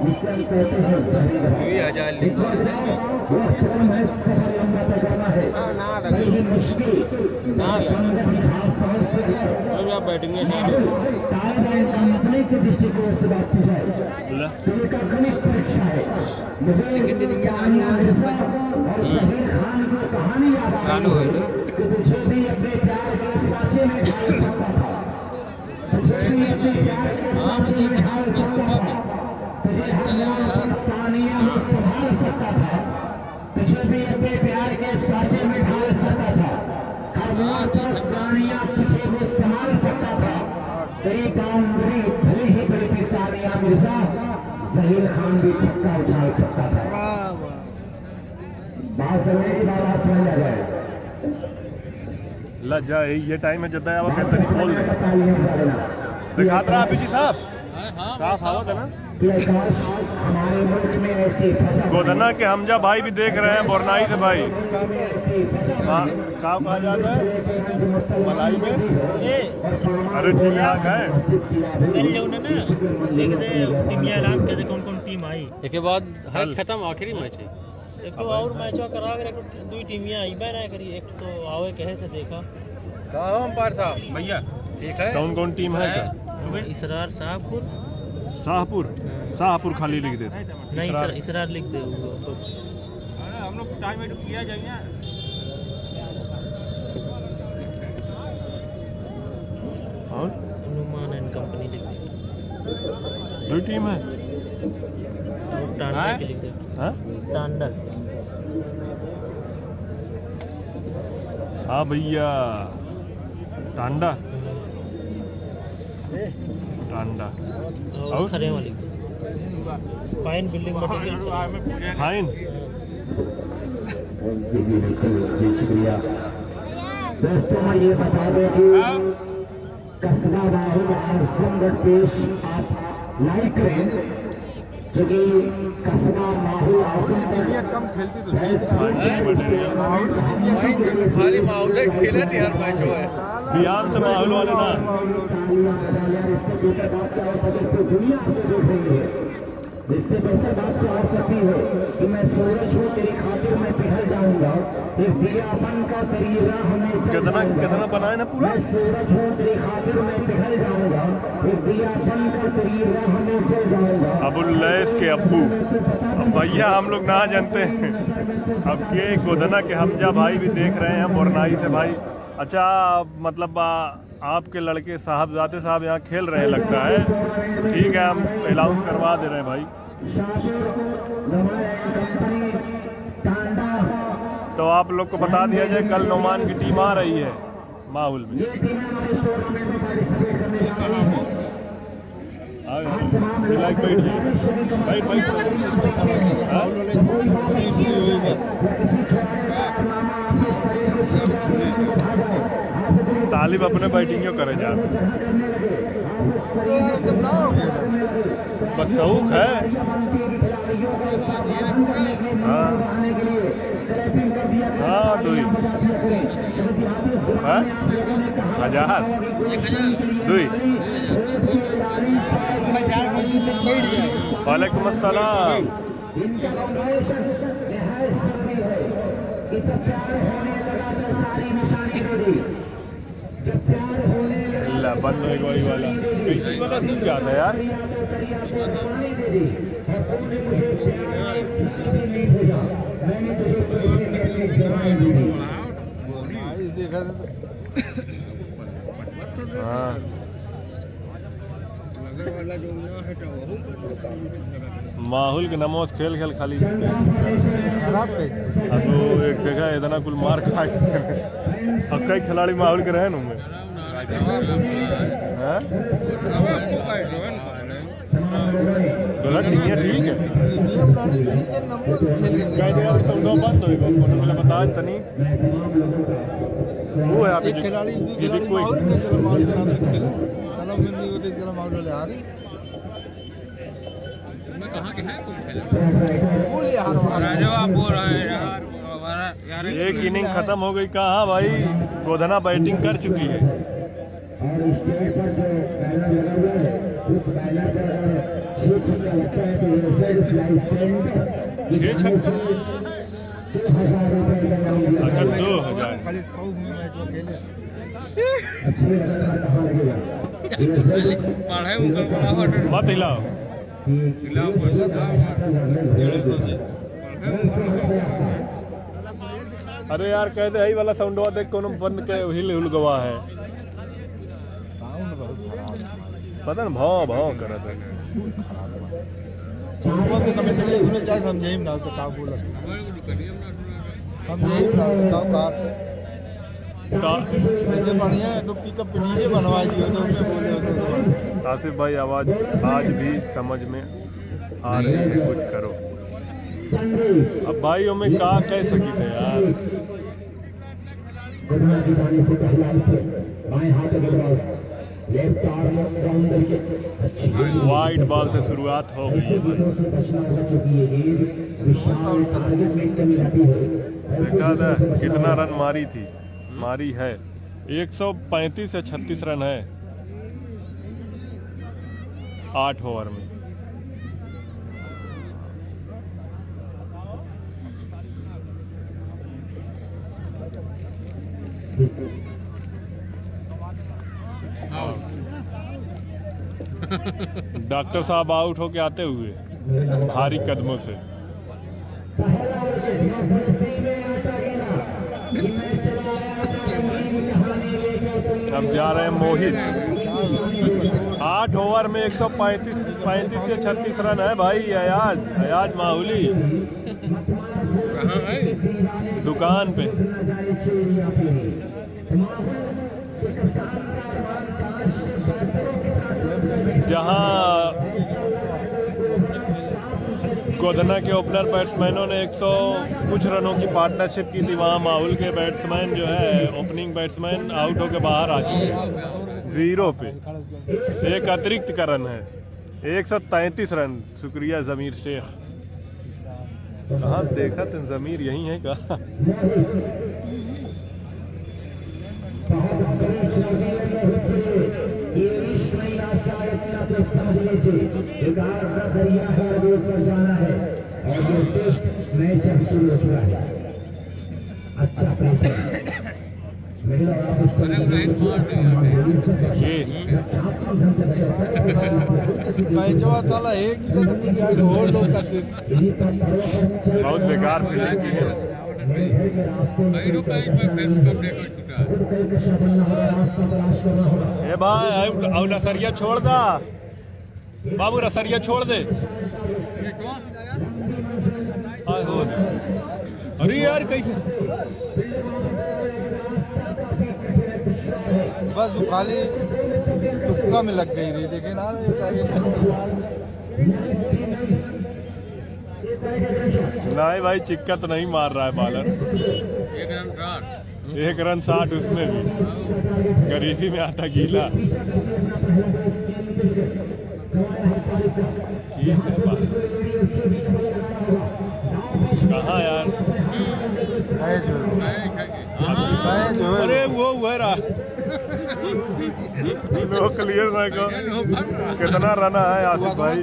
जिसे हम कहते हैं लंबा तय करना है मुश्किल ना अभी आप बैटिंग में कंपनी के दृष्टिकोण से बात की जाए ले। तो एक अग्निक परीक्षा है। मुझे सेकंड इनिंग में चालू हुआ जब मैं और जहीर खान की कहानी याद आ चालू रही है है कि तुझे भी अपने प्यार के साचे में ढाल सकता था, तुझे भी अपने प्यार के साचे में ढाल सकता था, तुझे हर रात सानिया में संभाल सकता था, तुझे भी अपने प्यार के साचे में ढाल सकता था, हर रात सानिया तुझे वो संभाल सकता था। तेरी बाउंड्री भले ही बड़ी थी सानिया मिर्जा, जहीर खान भी छक्का उछाल सकता था। वाह वाह बात समझने की बात समझ आ जाए। ला जा ये टाइम है जता अब कहते नहीं बोल दे दिखात रहा अभी जी साहब साफ आवत है ना हमारे मुल्क में ऐसी फसल गोधना के हमजा भाई भी देख रहे हैं बोरनाई से भाई कहाँ कहा जाता है मलाई में अरे ठीक ठाक है लिख दे टीमिया ऐलान कर दे कौन कौन टीम आई एक बाद हर खत्म आखिरी मैच है। एक तो और मैच करा अगर एक दो टीमिया आई बना करी एक तो आवे कहे से देखा अंपायर साहब भैया ठीक है। कौन कौन टीम है क्या इसरार शाहपुर शाहपुर खाली लिख देते नहीं इसरार लिख दे तो हम लोग टाइम वेट किया जाएगा। और हनुमान एंड कंपनी लिख दे दो टीम है और टांडा के लिख दे हाँ टांडा हाँ भैया टांडा टांडा और खरे वाली फाइन बिल्डिंग मटेरियल फाइन जी जी बिल्कुल जी शुक्रिया। दोस्तों मैं ये बता दें कि कस्बा राहुल और संगत पेश आप लाइक करें क्योंकि कस्बा माहौल आजम कम खेलती तो खाली माहौल खेले नहीं हर मैच है बिहार से माहौल वाले ना दुनिया को देख रही है। इससे बेहतर बात तो हो सकती है कि मैं सूरज हूँ तेरी खातिर मैं पिघल जाऊंगा, एक दियापन का तरीका हमें कितना बनाए ना पूरा मैं सूरज हूँ तेरी खातिर मैं पिघल जाऊंगा, एक दियापन का तरीका हमें चल जाऊंगा। अबुल्लैस के अब्बू अब भैया हम लोग ना जानते हैं अब के गोधना के हमजा भाई भी देख रहे हैं बोरनाई से भाई। अच्छा मतलब आपके लड़के साहबजादे साहब यहाँ खेल रहे हैं लगता है। ठीक है हम अनाउंस करवा दे रहे हैं भाई। तो आप लोग को बता दिया जाए कल नोमान की टीम आ रही है माहौल में। बैठ तालिब अपने बैटिंग क्यों करे जा बस शौक है। हाँ हाँ दुई हाँ 1000 दुई वालेकुम अस्सलाम। बंद हो गई वाला कैसी वाला सीख जाता है यार। हाँ माहौल के नमोज खेल खेल खाली खराब अब एक जगह इतना कुल मार खाए अब कई खिलाड़ी माहौल के रहे में गलत नहीं है ठीक है बंद हो बता तनी वो है आप खिलाड़ी एक इनिंग खत्म हो गई। कहाँ भाई गोधना बैटिंग कर चुकी है। और स्टेज पर जो बैनर लगा हुआ है उस बैनर पर अगर 6 छक्का लगता है तो ये 6 छक्का 1000 रुपए का इनाम दिया अच्छा जाएगा। 2000 खाली 100 मैच वो खेले अच्छी रकम का कहाँ लगेगा ये जरूर पढ़ाई में बड़ा ऑर्डर मत हिलाओ। खिलाओ पर 150 से अरे यार कहते है वाला साउंडवा देख कोनो बंद के हिल हुल गवा है। साउंड बहुत खराब पता न भाव भाव करत है। वो भी कभी चले उसने चाहे समझे ही ना तो का बोला समझे ही ना तो का ऐसे बढ़िया है तो पिकअप डीजे बनवा दियो तो उसमें बोले हो तो आसिफ भाई आवाज आज भी समझ में आ रही है, कुछ करो। अब भाई में का कह सकी थे यार। गुना की जाने से पहला इससे बाएं हाथ के पास लेफ्ट आर्म राउंडर के अच्छी वाइड बॉल से शुरुआत हो गई है भाई। से बचना हो चुकी है गेंद विशाल टारगेट में कमी आती है देखा था कितना रन मारी थी, मारी है 135 से 36 रन है 8 ओवर में। डॉक्टर साहब आउट होके आते हुए भारी कदमों से। पहला विकेट बड़ी में आता गेंद जिन्हें चलाया अब जा रहे हैं मोहित। 8 ओवर में 135 से 36 रन है भाई। अयाज माहौली कहाँ है दुकान पे। जहां गोधना के ओपनर बैट्समैनों ने 100 कुछ रनों की पार्टनरशिप की थी, वहां माहौल के बैट्समैन जो है ओपनिंग बैट्समैन आउट होकर बाहर आ चुके हैं 0 पे। एक अतिरिक्त का रन है 133 रन। शुक्रिया जमीर शेख। कहाँ देखा तुम जमीर यही है का? दरिया है और ऊपर जाना है और ये टेस्ट मैच अब शुरू हो चुका है। अच्छा पैसा ये मैचवा साला एक ही तो कुछ और लोग करते बहुत बेकार फील्डिंग की है। कई रुपए पर फिर कब देखो छूटा ए भाई अब रसरिया छोड़ दा बाबू, रसरिया छोड़ दे। आए हो। अरे यार कैसे बस वो खाली तुक्का में लग गई रही देखे ना नहीं भाई, चिक्का तो नहीं मार रहा है बॉलर। 1 रन 60 उसमें भी गरीबी में आटा गीला। कहाँ यार? अरे वो रहा नो क्लियर ना को। कितना रना है आसिफ भाई?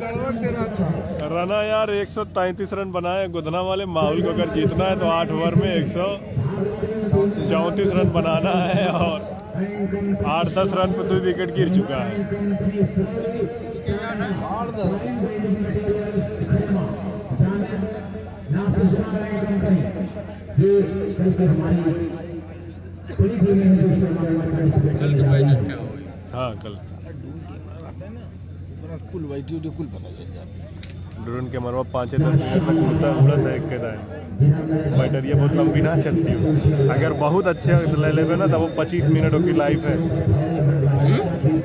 रना यार 133 रन बनाए गोधना वाले। माहौल को अगर जीतना है तो 8 ओवर में 134 रन बनाना है और 8-10 रन पर 2 विकेट गिर चुका है। हाँ कल कुल बैठी उठी कुल पता चल जाती है। ड्रोन के मरवा 5-10 मिनट तक उड़ता है एक के बैटरिया बहुत लंबी ना चलती हो। अगर बहुत अच्छे ले लेवे ना तो वो 25 मिनट की लाइफ है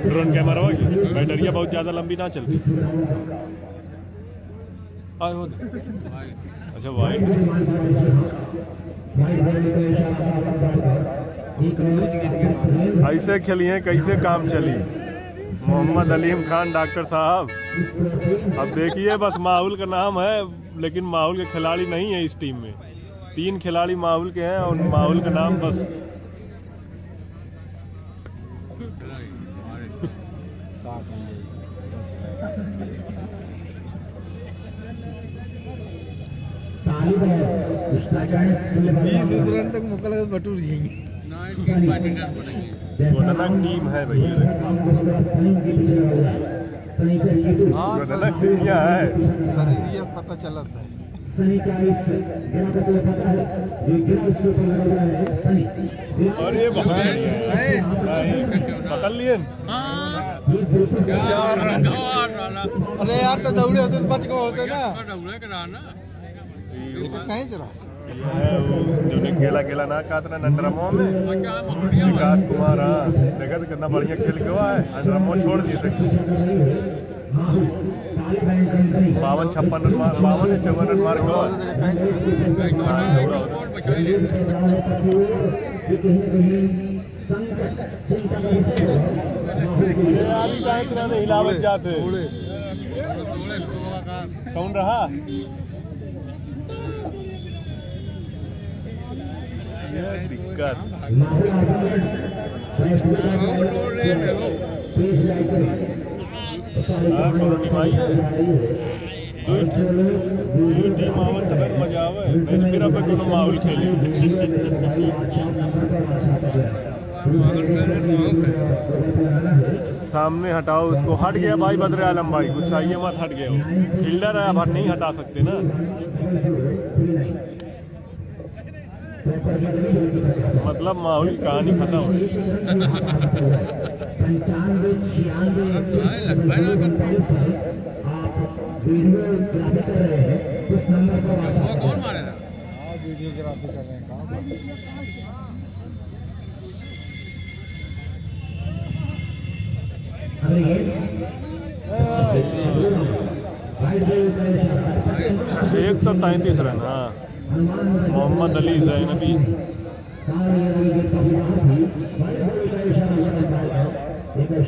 ड्रोन कैमरा की। बैटरिया बहुत ज़्यादा लंबी ना चलती। अच्छा वाइड ऐसे खेलिए कैसे काम चली मोहम्मद अलीम खान डॉक्टर साहब। अब देखिए बस माहौल का नाम है लेकिन माहौल के खिलाड़ी नहीं है इस टीम में। 3 खिलाड़ी माहौल के हैं और माहौल का नाम बस तालिब है 20 रन तक मुकल बटूर जाएंगे। गोदना टीम है भैया, गोदना टीम क्या है? सर ये पता चला था। और ये बहुत पकड़ लिए अरे यार तो दौड़े होते तो बच गए होते ना। ये तो कहीं से रहा जो गेला गेला ना कातरा नंदरमो में विकास कुमार। हाँ देखा तो कितना बढ़िया खेल के हुआ है। नंदरमो छोड़ दिए से 52-56 रन मार, 52-54 रन मार गया। हिलावत जाते कौन रहा? दिक्कत टीम आवत तब मजा आवे। फिर अब कोनो माहौल खेले सामने हटाओ उसको। हट गया भाई बदरे आलम भाई, गुस्साइए मत, हट गया वो फील्डर है। अब नहीं हटा सकते ना, मतलब माहौल की कहानी खत्म हो। 95-96 कौन मारेगा? वीडियोग्राफी कर रहे हैं कहाँ पर? एक 133 रन। हाँ मोहम्मद अली जैनबी।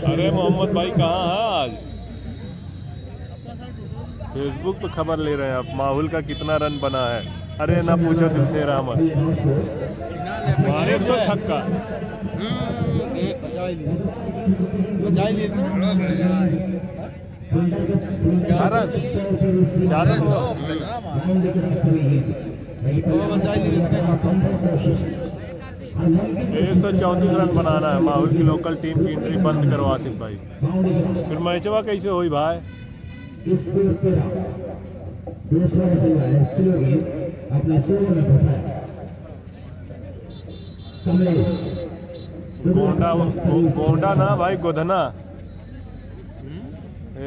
अरे मोहम्मद भाई कहाँ है आज? फेसबुक पे खबर ले रहे हैं आप, माहौल का कितना रन बना है। अरे ना पूछो दिलशेर अहमद मारे तो छक्का। बचा लिए चार रन बचा लिए 134 रन बनाना है। माहौल की लोकल टीम की एंट्री बंद करो आसिफ भाई। फिर मैचवा कैसे हुई भाई? गोंडा ना भाई, गोधना।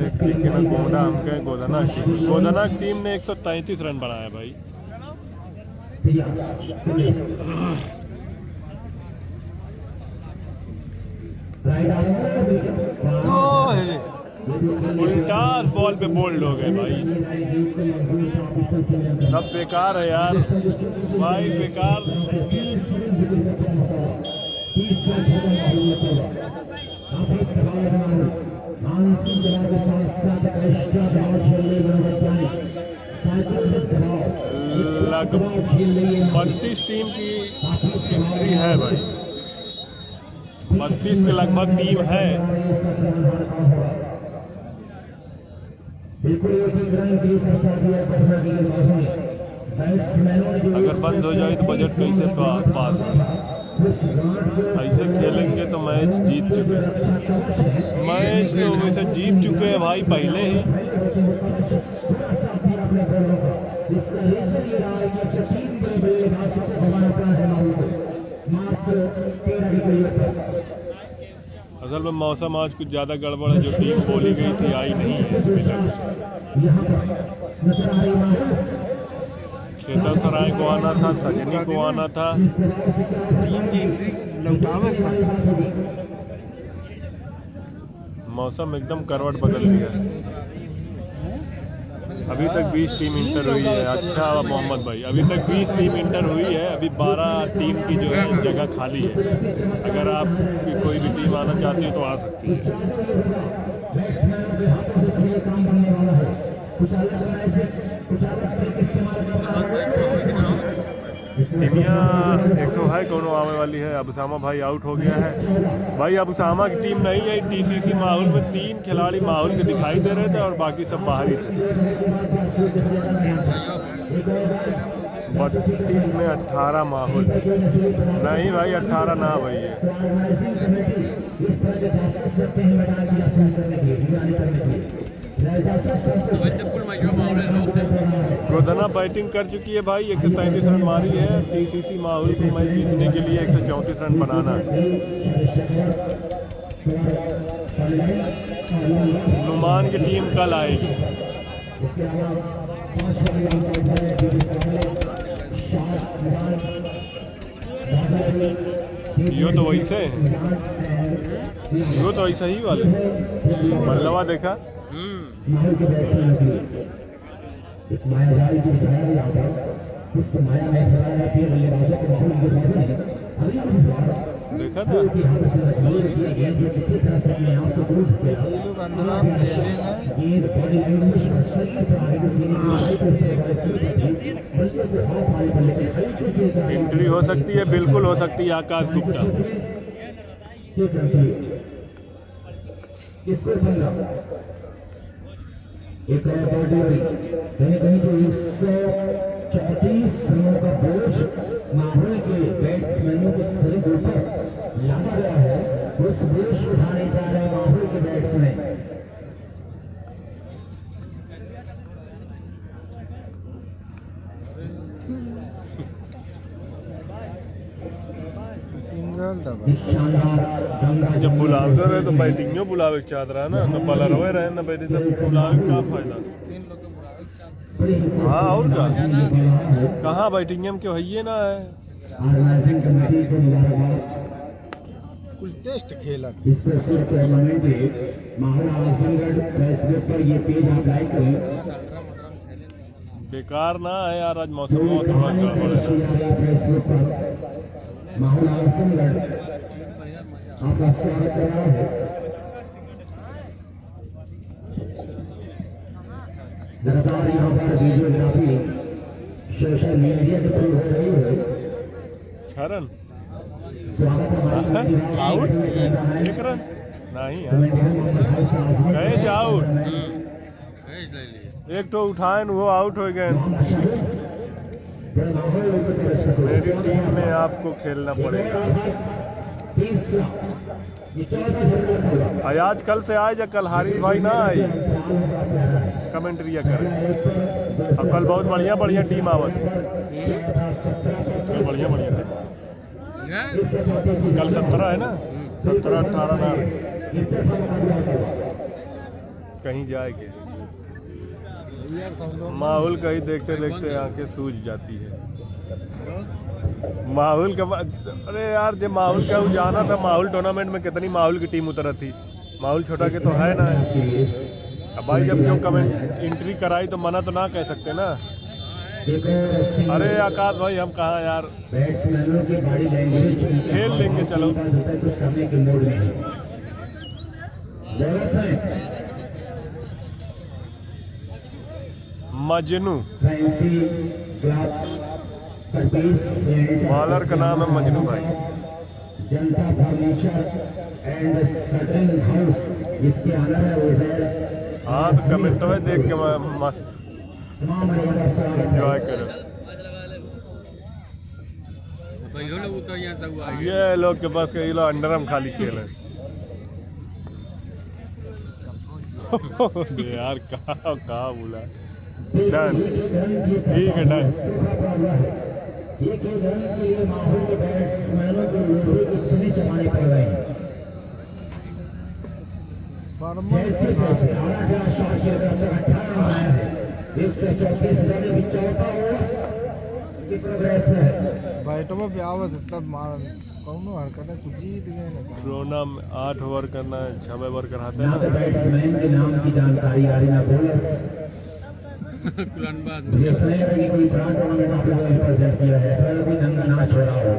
एक में गोंडा, हम कहें गोधना टीम। गोधना टीम ने 133 रन बनाया भाई। उल्टास बॉल पे बोल्ड हो गए भाई। सब बेकार है यार भाई, बेकार। लगभग 32 टीम की एंट्री है भाई, 32 के लगभग टीम है। अगर बंद हो जाए तो बजट कैसे पास है? ऐसे खेलेंगे तो मैच जीत चुके हैं। मैच तो वैसे जीत चुके हैं भाई पहले ही। असल में मौसम आज कुछ ज़्यादा गड़बड़ है। जो टीम बोली गई थी आई नहीं है अभी तक। खेतर सराय को आना था, सजनी को आना था। टीम की एंट्री लौटावे मौसम एकदम करवट बदल दिया। अभी तक 20 टीम इंटर हुई है। अच्छा मोहम्मद भाई, अभी तक 20 टीम इंटर हुई है। अभी 12 टीम की जो है जगह खाली है। अगर आप कोई भी टीम आना चाहती है तो आ सकती है। टीमिया एक तो है कोनो आने वाली है। अबुसामा भाई आउट हो गया है भाई। अबुसामा की टीम नहीं है। टीसीसी माहौल में 3 खिलाड़ी माहौल के दिखाई दे रहे थे और बाकी सब बाहर ही थे। 32 में 18 माहौल। नहीं भाई 18 ना भाई ये गोधना बैटिंग कर चुकी है भाई, 133 रन मारी है। टीसीसी माहौल को मैच जीतने के लिए 134 रन बनाना है। नुमान की टीम कल आएगी। यो तो वैसे हैं, यो तो ऐसा ही वाले मल्लवा देखा। देखा था एंट्री हो सकती है, बिल्कुल हो सकती है। आकाश गुप्ता एक और कहीं कहीं जो 134 रनों का बोझ माहौल के बैट्समैनों के सर के ऊपर लादा गया है, उस बोझ उठाने जा रहे माहौल के बैट्समैन। जब बुलाते रहे तो बैटिंग बुलावे चादरा ना न बॉलर हुए रहे न बैटिंग, तब बुलावे का फायदा। हाँ और क्या, कहाँ बैटिंग में क्यों है ना है। कुछ टेस्ट खेला बेकार ना है यार, आज मौसम बहुत गड़बड़ है। माहौल आजमगढ़ आपका स्वागत कर रहा है। लगातार यहाँ पर वीडियोग्राफी सोशल मीडिया के थ्रू हो रही है। शरण स्वागत आउट एक रन नहीं गए आउट, एक तो उठाए वो आउट हो गए। मेरी टीम में आपको खेलना पड़ेगा। आज कल से आए या कल हारी भाई ना आई कमेंट्रिया करें। अब कल बहुत बढ़िया बढ़िया टीम आवत, बढ़िया बढ़िया कल 17 है ना, 17-18 ना कहीं जाएंगे। माहौल का ही देखते देखते आंखें सूज जाती है। माहौल का अरे यार जब माहौल का जाना था, माहौल टूर्नामेंट में कितनी माहौल की टीम उतरा थी। माहौल छोटा के तो है ना। अब भाई जब क्यों कमेंट एंट्री कराई तो मना तो ना कह सकते ना। अरे आकाश भाई हम कहाँ यार, खेल लेंगे चलो। मजनू बॉलर का नाम है मजनू भाई। जनता फर्नीचर एंड सटन हाउस इसके अंदर है। हाँ तो कमेंट तो है देख के मस्त एंजॉय करो। ये लोग के पास ये लोग अंडरम खाली खेल है। यार कहाँ बोला डन, ठीक है डन। माहौल के बैट्समैनों को चुने चलाने पड़ रहे हैं। बैटो में ब्यावत तब मार कौन हरकतें कुछ जीत गए ना। रोना 8 ओवर करना है, 6 ओवर कराते हैं ना। बैट्समैन के नाम की जानकारी आ रही है। कोई ब्रांड टूर्नामेंट आप लोगों ने रिप्रेजेंट किया है, सर अभी नंगा नाच हो रहा हो,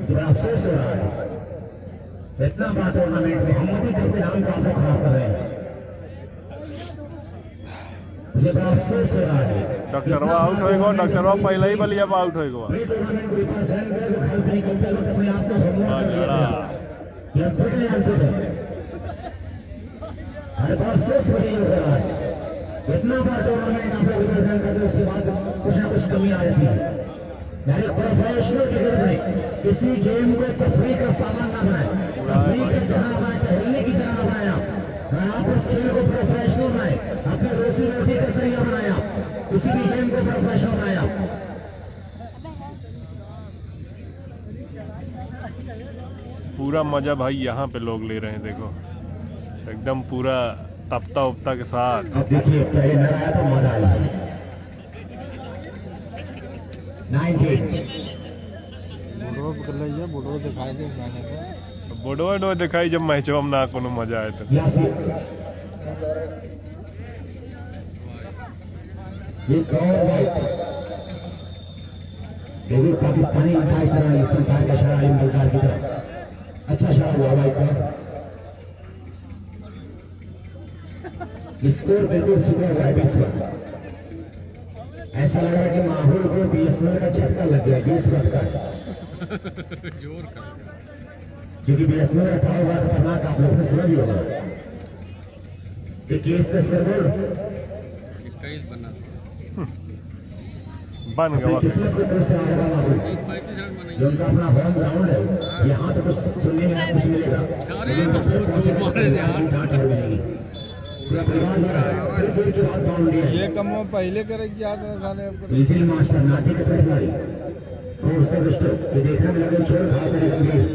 बड़ा अफसोस हो रहा है। इतना बड़ा टूर्नामेंट में हम भी करके नाम का खराब कर रहे हैं, ये बड़ा अफसोस हो रहा है। डॉक्टरवा आउट होएगा, डॉक्टरवा पहले ही बलिया आउट होएगा। इतना बड़ा टूर्नामेंट आप लोग रिप्रेजेंट करते, उसके बाद कुछ ना कुछ कमी आ जाती है। यानी प्रोफेशनल क्रिकेट में किसी गेम को तफरीह का सामान ना बनाए, तफरीह की जगह बनाए, टहलने की जगह बनाया। आप उस खेल को प्रोफेशनल बनाए, अपनी रोजी रोटी का जरिया बनाया, किसी भी गेम को प्रोफेशनल बनाया। पूरा मजा भाई यहाँ पे लोग ले रहे हैं, देखो एकदम पूरा तपता उपता के साथ। अब देखिए ट्रेनर आया तो मजा आया। 19 बुढ़ो कर लीजिए, बुढ़ो दिखाई दे जाने का। बोडो दिखाई जब मैचवा में ना कोनो मजा आए तो। यासिर ये कौन है? देखिए पाकिस्तानी अंपायर चला इस संपार का इशारा आलिम गुलजार की तरफ। अच्छा इशारा हुआ भाई का। स्कोर बिल्कुल सुधर रहा है 20 रन। ऐसा लग रहा है कि माहौल को बीएसएनएल का झटका लग गया 20 रन का। क्योंकि बीएसएनएल रखा होगा खतरनाक, आप लोगों ने सुना भी होगा। देखिए इस तस्वीर को बन गया। किस्मत की तरफ से आ रहा माहौल, जो उनका अपना होम ग्राउंड है। यहाँ तो कुछ सुनने में कुछ मिलेगा, पूरा परिवार जा रहा है। फिर देर के बाद बाउंड्री है। ये कम पहले करे याद रहा साले आपको। लिटिल मास्टर नाटी का खिलाड़ी और सर्विस्टर ये देखने में लगे छोड़ भाग रहे गंभीर,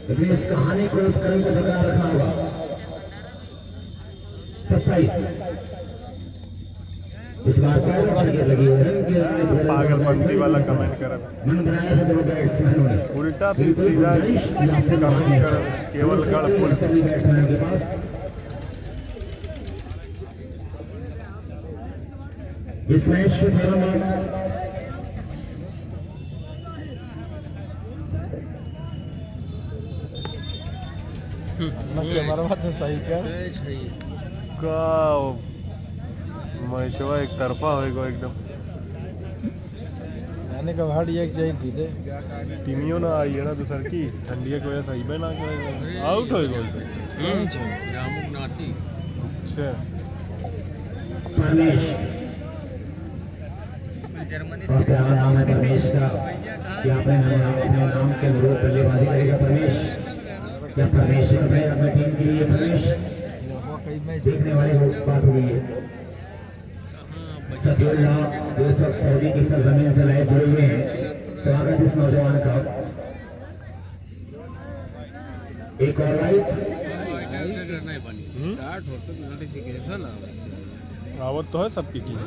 लेकिन इस कहानी को इस कड़ी को बरकरार रखना होगा। 27 इस बार लगी पागलपंती वाला कमेंट कर मन बनाया था दो बैट्समैनों ने, उल्टा भी सीधा कमेंट कर केवल गढ़पुर। बैट्समैन के पास इस मैच के दौरान हमारा बात तो सही क्या का मैचवा एक तरफा होएगा एकदम। मैंने कहा हार्ड एक चाहिए जीते। टीमियों ना आई है ना दूसर की, ठंडिया की वजह सही में ना आउट होएगा। अच्छा परमेश, और क्या नाम है परमेश का? क्या अपने नाम के अनुरूप बल्लेबाजी करेगा परमेश? क्या परमेश है अपनी टीम के लिए? परमेश देखने वाली बात हुई है। सफीउल्लाह जो इस वक्त सऊदी की सरजमीन से लाए जुड़े हुए हैं, स्वागत इस नौजवान का। एक और राइट आवत तो है सबकी टीम।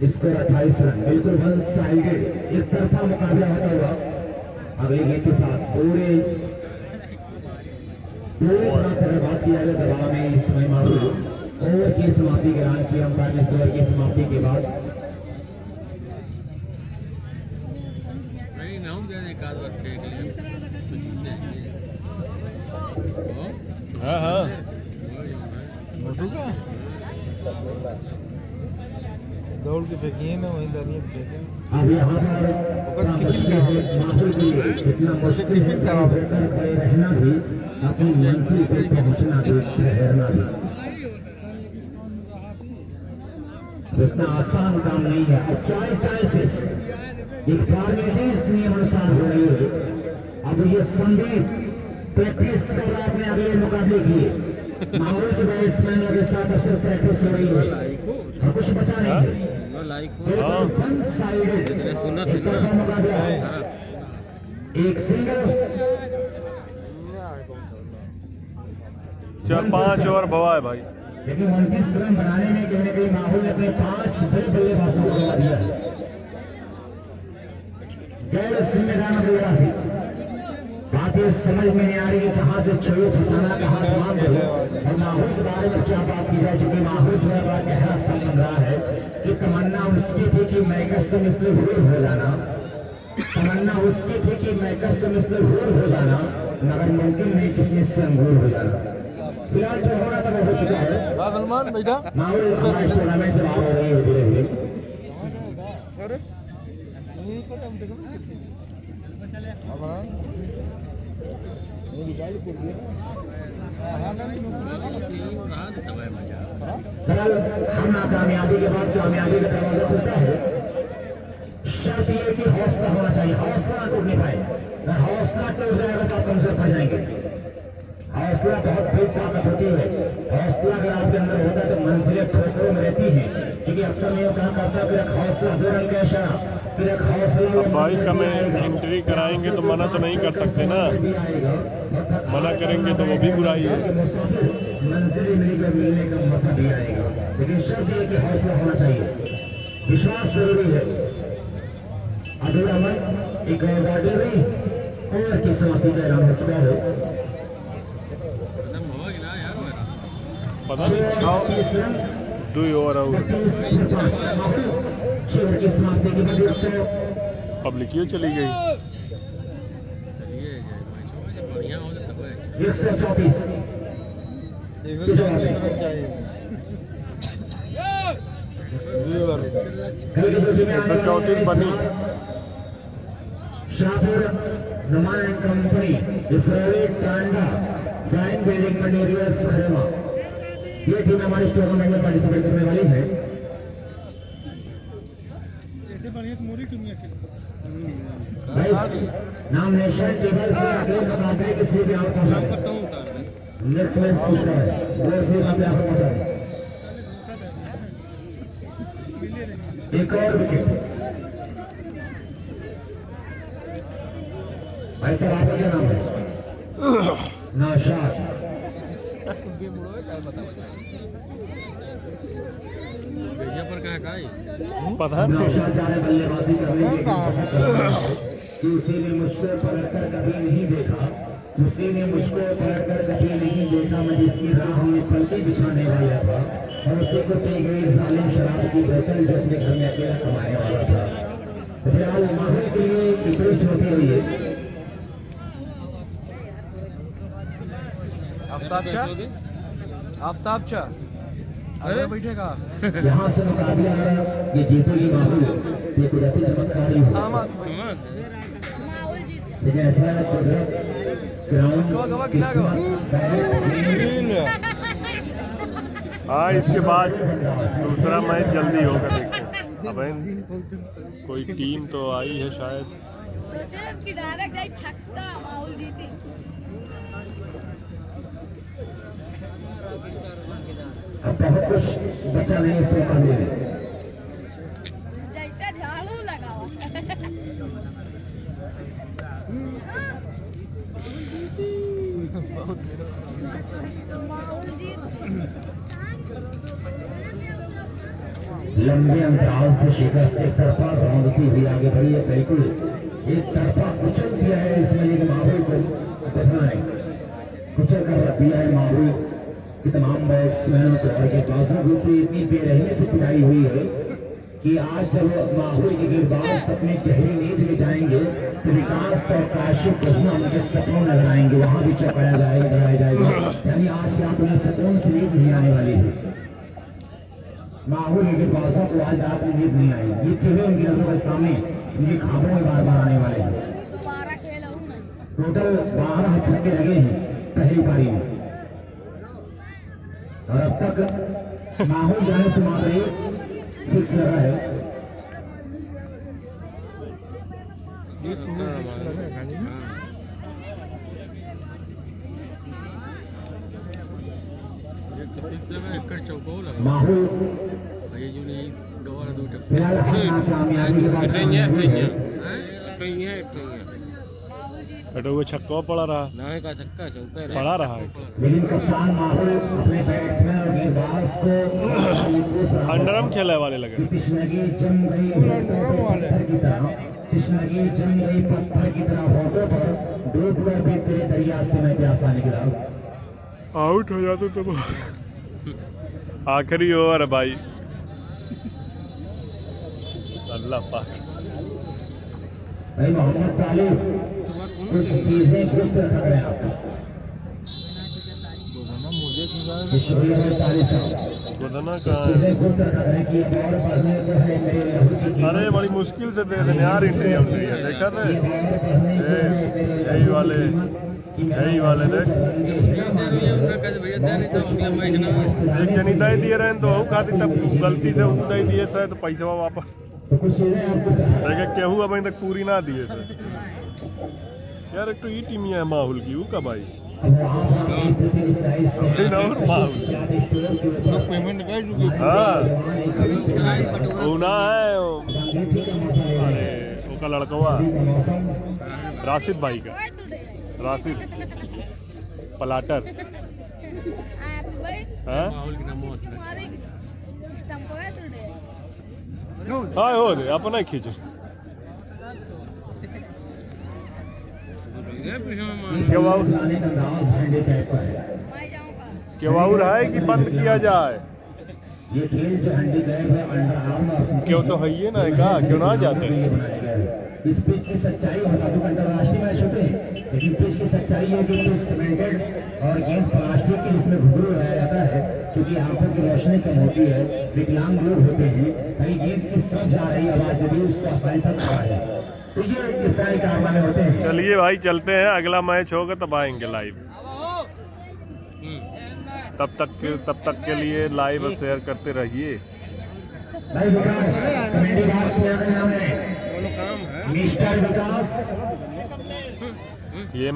स्कोर 28 रन, बिल्कुल वन साइडेड, एक तरफा मुकाबला होता हुआ अगले गेंद के साथ पूरे तरह से अगर बात किया जाए दबाव में इस समय माहौल ओवर की समाप्ति के ऐलान किया अंपायर ने। ओवर की समाप्ति के बाद हाँ हाँ दौड़ के फेंकिए ना वहीं दानिया फेंके। अब यहाँ पर रहना भी, अपनी मंजिल पर पहुंचना भी, ठहरना भी इतना आसान काम नहीं है। अब चॉइसेस एक फॉर्मेलिटीज नियम अनुसार हो रही है। अब ये संदीप प्रैक्टिस कर रहा है अपने अगले मुकाबले की। माहौल के बैट्समैनों के साथ अक्सर प्रैक्टिस हो रही है और कुछ बचा नहीं है। वन साइडेड मुकाबला है, एक सिंगल। 5 ओवर भवा है भाई। लेकिन 29 रन बनाने में कहीं ना कहीं माहौल ने अपने 5 बल्लेबाजों को लगा दिया है। गैर जिम्मेदार बल्लेबाजी, बात ये समझ में नहीं आ रही है कहाँ से छोड़ो फसाना, कहाँ तमाम करो। और माहौल के बारे में क्या बात की जाए, चूंकि माहौल से बड़ा गहरा संबंध रहा है कि तमन्ना उसकी थी कि मैकर से मिसल हुर हो जाना, तमन्ना उसकी थी कि मैकर से मिसल हुर हो जाना, मगर मुमकिन नहीं किसी से अंगूर हो जाना। फिलहाल जो होना था वो हो चुका है। सलमान बेटा माहौल हमारे टूर्नामेंट से बाहर हो रही है धीरे धीरे। दरअसल हम नाकामयाबी के बाद कामयाबी का दरवाजा खुलता है। शर्त यह कि हौसला होना हौसला टूट जाएगा तो आप कमजोर पड़ जाएंगे। हौसला बहुत बड़ी ताकत होती है। हौसला अगर आपके अंदर होता है तो मंजिलें ठोकरों में रहती हैं, क्योंकि अक्सर मैं कहा करता हूँ कि एक हौसला दो रंग का इशारा, फिर एक हौसला बाइक हमें एंट्री कराएंगे तो मना तो नहीं कर सकते ना, मना करेंगे तो वो भी बुराई है। मंजिल मिलने का मौका भी आएगा, लेकिन शर्त यह कि हौसला होना चाहिए, विश्वास जरूरी है। अधूरा मन एक और गाड़ी हुई और की समाप्ति का ऐलान हो चुका है। पता नहीं हाउ डू यू और शिविर की समाप्ति की वजह से पब्लिक ये चली गई। 134 कल की दूसरी में 134 बनी। शाहपुर नुमान कंपनी इसराइली Tanda fine building materials Kharema, ये टीम हमारे टूर्नामेंट में पार्टिसिपेट करने वाली है। नॉमिनेशन टेबल से अगले मुकाबले किसी भी और नेक्स्ट मैच पूछता है वो से मुकाबले आप पहुंचा दें। एक और विकेट भाई साहब, आपका क्या नाम है? नौशाद। पता नहीं नौशाद जा रहे बल्लेबाजी करने की किसी ने मुझको पलटकर कभी नहीं देखा, किसी ने मुझको पलटकर कभी नहीं देखा, मैं जिसकी राह में पलटी बिछाने वाला था और उसी को पी गई जालिम शराब की बोतल जो अपने घर में अकेला कमाने वाला था। तो फिलहाल माहौल के लिए इतनी छोटी हुई है। आफ्ताब चा अरे बैठेगा यहाँ से मुकाबला है, ये जीतेगी माहौल, ये कुछ ऐसी चमत्कारी हो, लेकिन ऐसा ग्राउंड हाँ, इसके बाद दूसरा मैच जल्दी होगा। देखो अब कोई टीम तो आई है शायद, तो डायरेक्ट जाए छक्का माहौल जीती। अब बहुत कुछ बचा नहीं इस मुकाबले में। जैसे झाड़ू लगा हुआ माहौल जीत। लंबे अंतराल से शिकस्त एक तरफा रौंदती हुई आगे बढ़ी है, बिल्कुल एक तरफा कुचल दिया है इसमें, लेकिन माहौल को बचना है, कुचल कर रख दिया है माहौल की तमाम बैट्समैन को। और ये बाजू भी इतनी बेरहमी से पिटाई हुई है कि आज जब माहौल के गेंदबाज अपनी गहरी नींद में जाएंगे तो विकास और काशिफ बढ़िया उनके सपनों नजर आएंगे, वहां भी चौकाया जाएगा, डराया जाएगा। यानी आज की रात उन्हें सुकून से नींद नहीं आने वाली है। माहौल के गेंदबाजों को आज रात में नींद नहीं आएगी, ये चीजें उनकी नजरों के सामने उनकी खाबों में बार बार आने वाले हैं। दोबारा खेल टोटल 12 छक्के लगे हैं पहली पारी में, और अब तक माहौल जाने से मात्र 6 लगा है। माहौल फिलहाल कामयाबी के बाद बेटा वो छक्का पड़ा रहा, पड़ा रहा है। लेकिन कप्तान माहौल अपने बैट्समैन और गेंदबाज को अंडरम खेलने वाले लगे। कृष्णगी जम गई पत्थर की तरह, कृष्णगी जम गई पत्थर की तरह फोटो पर डूब कर भी तेरे दरिया से मैं प्यासा निकला। आउट हो जाते तो आखिरी ओवर भाई, अल्लाह पाक। भाई मोहम्मद तालिब कुछ चीजें गुप्त रख रहे हैं आपको। शुक्रिया तालिब साहब, गोदना कहाँ है? चीजें गुप्त रख रहे हैं कि और पढ़ने को है मेरे लहू की कीमत। अरे बड़ी मुश्किल से दे देने यार एंट्री उंट्री है, देखा थे यही वाले देख एक जनी दे दिए रहे तो खाती तब गलती से वो दे दिए शायद पैसा वापस तो कुछ चीजें आपको देखे केहू अब तक पूरी ना दिए सर। यार एक तो ये टीमिया है माहौल की, वो का भाई अब वहाँ पर स्थिति इस साइज से और माहौल पेमेंट कर चुके हाँ होना है अरे वो का लड़का हुआ राशिद भाई का, राशिद पलाटर हाँ हाँ हो दे अपना खींच केवाऊ केवाऊ है कि बंद किया जाए, ये खेल जो हैंडीकैप है अंडर आर्म और क्यों तो है ये ना का क्यों ना जाते इस पिच की सच्चाई बता दूं, अंतर्राष्ट्रीय मैच होते हैं लेकिन पिच की सच्चाई है कि पिच सीमेंटेड और गेंद प्लास्टिक की, जिसमें घुंघरू लगाया जाता है क्योंकि आंखों की रोशनी कम होती है, विकलांग लोग होते हैं, कहीं गेंद किस तरफ जा रही है आवाज यदि उसको आसानी से पता है, तो ये इस तरह के कारनामे होते हैं। चलिए भाई चलते हैं, अगला मैच होगा तब आएंगे लाइव, तब तक के लिए लाइव शेयर करते रहिए। भाई विकास कमेटी बात किया नाम है मिस्टर विकास ये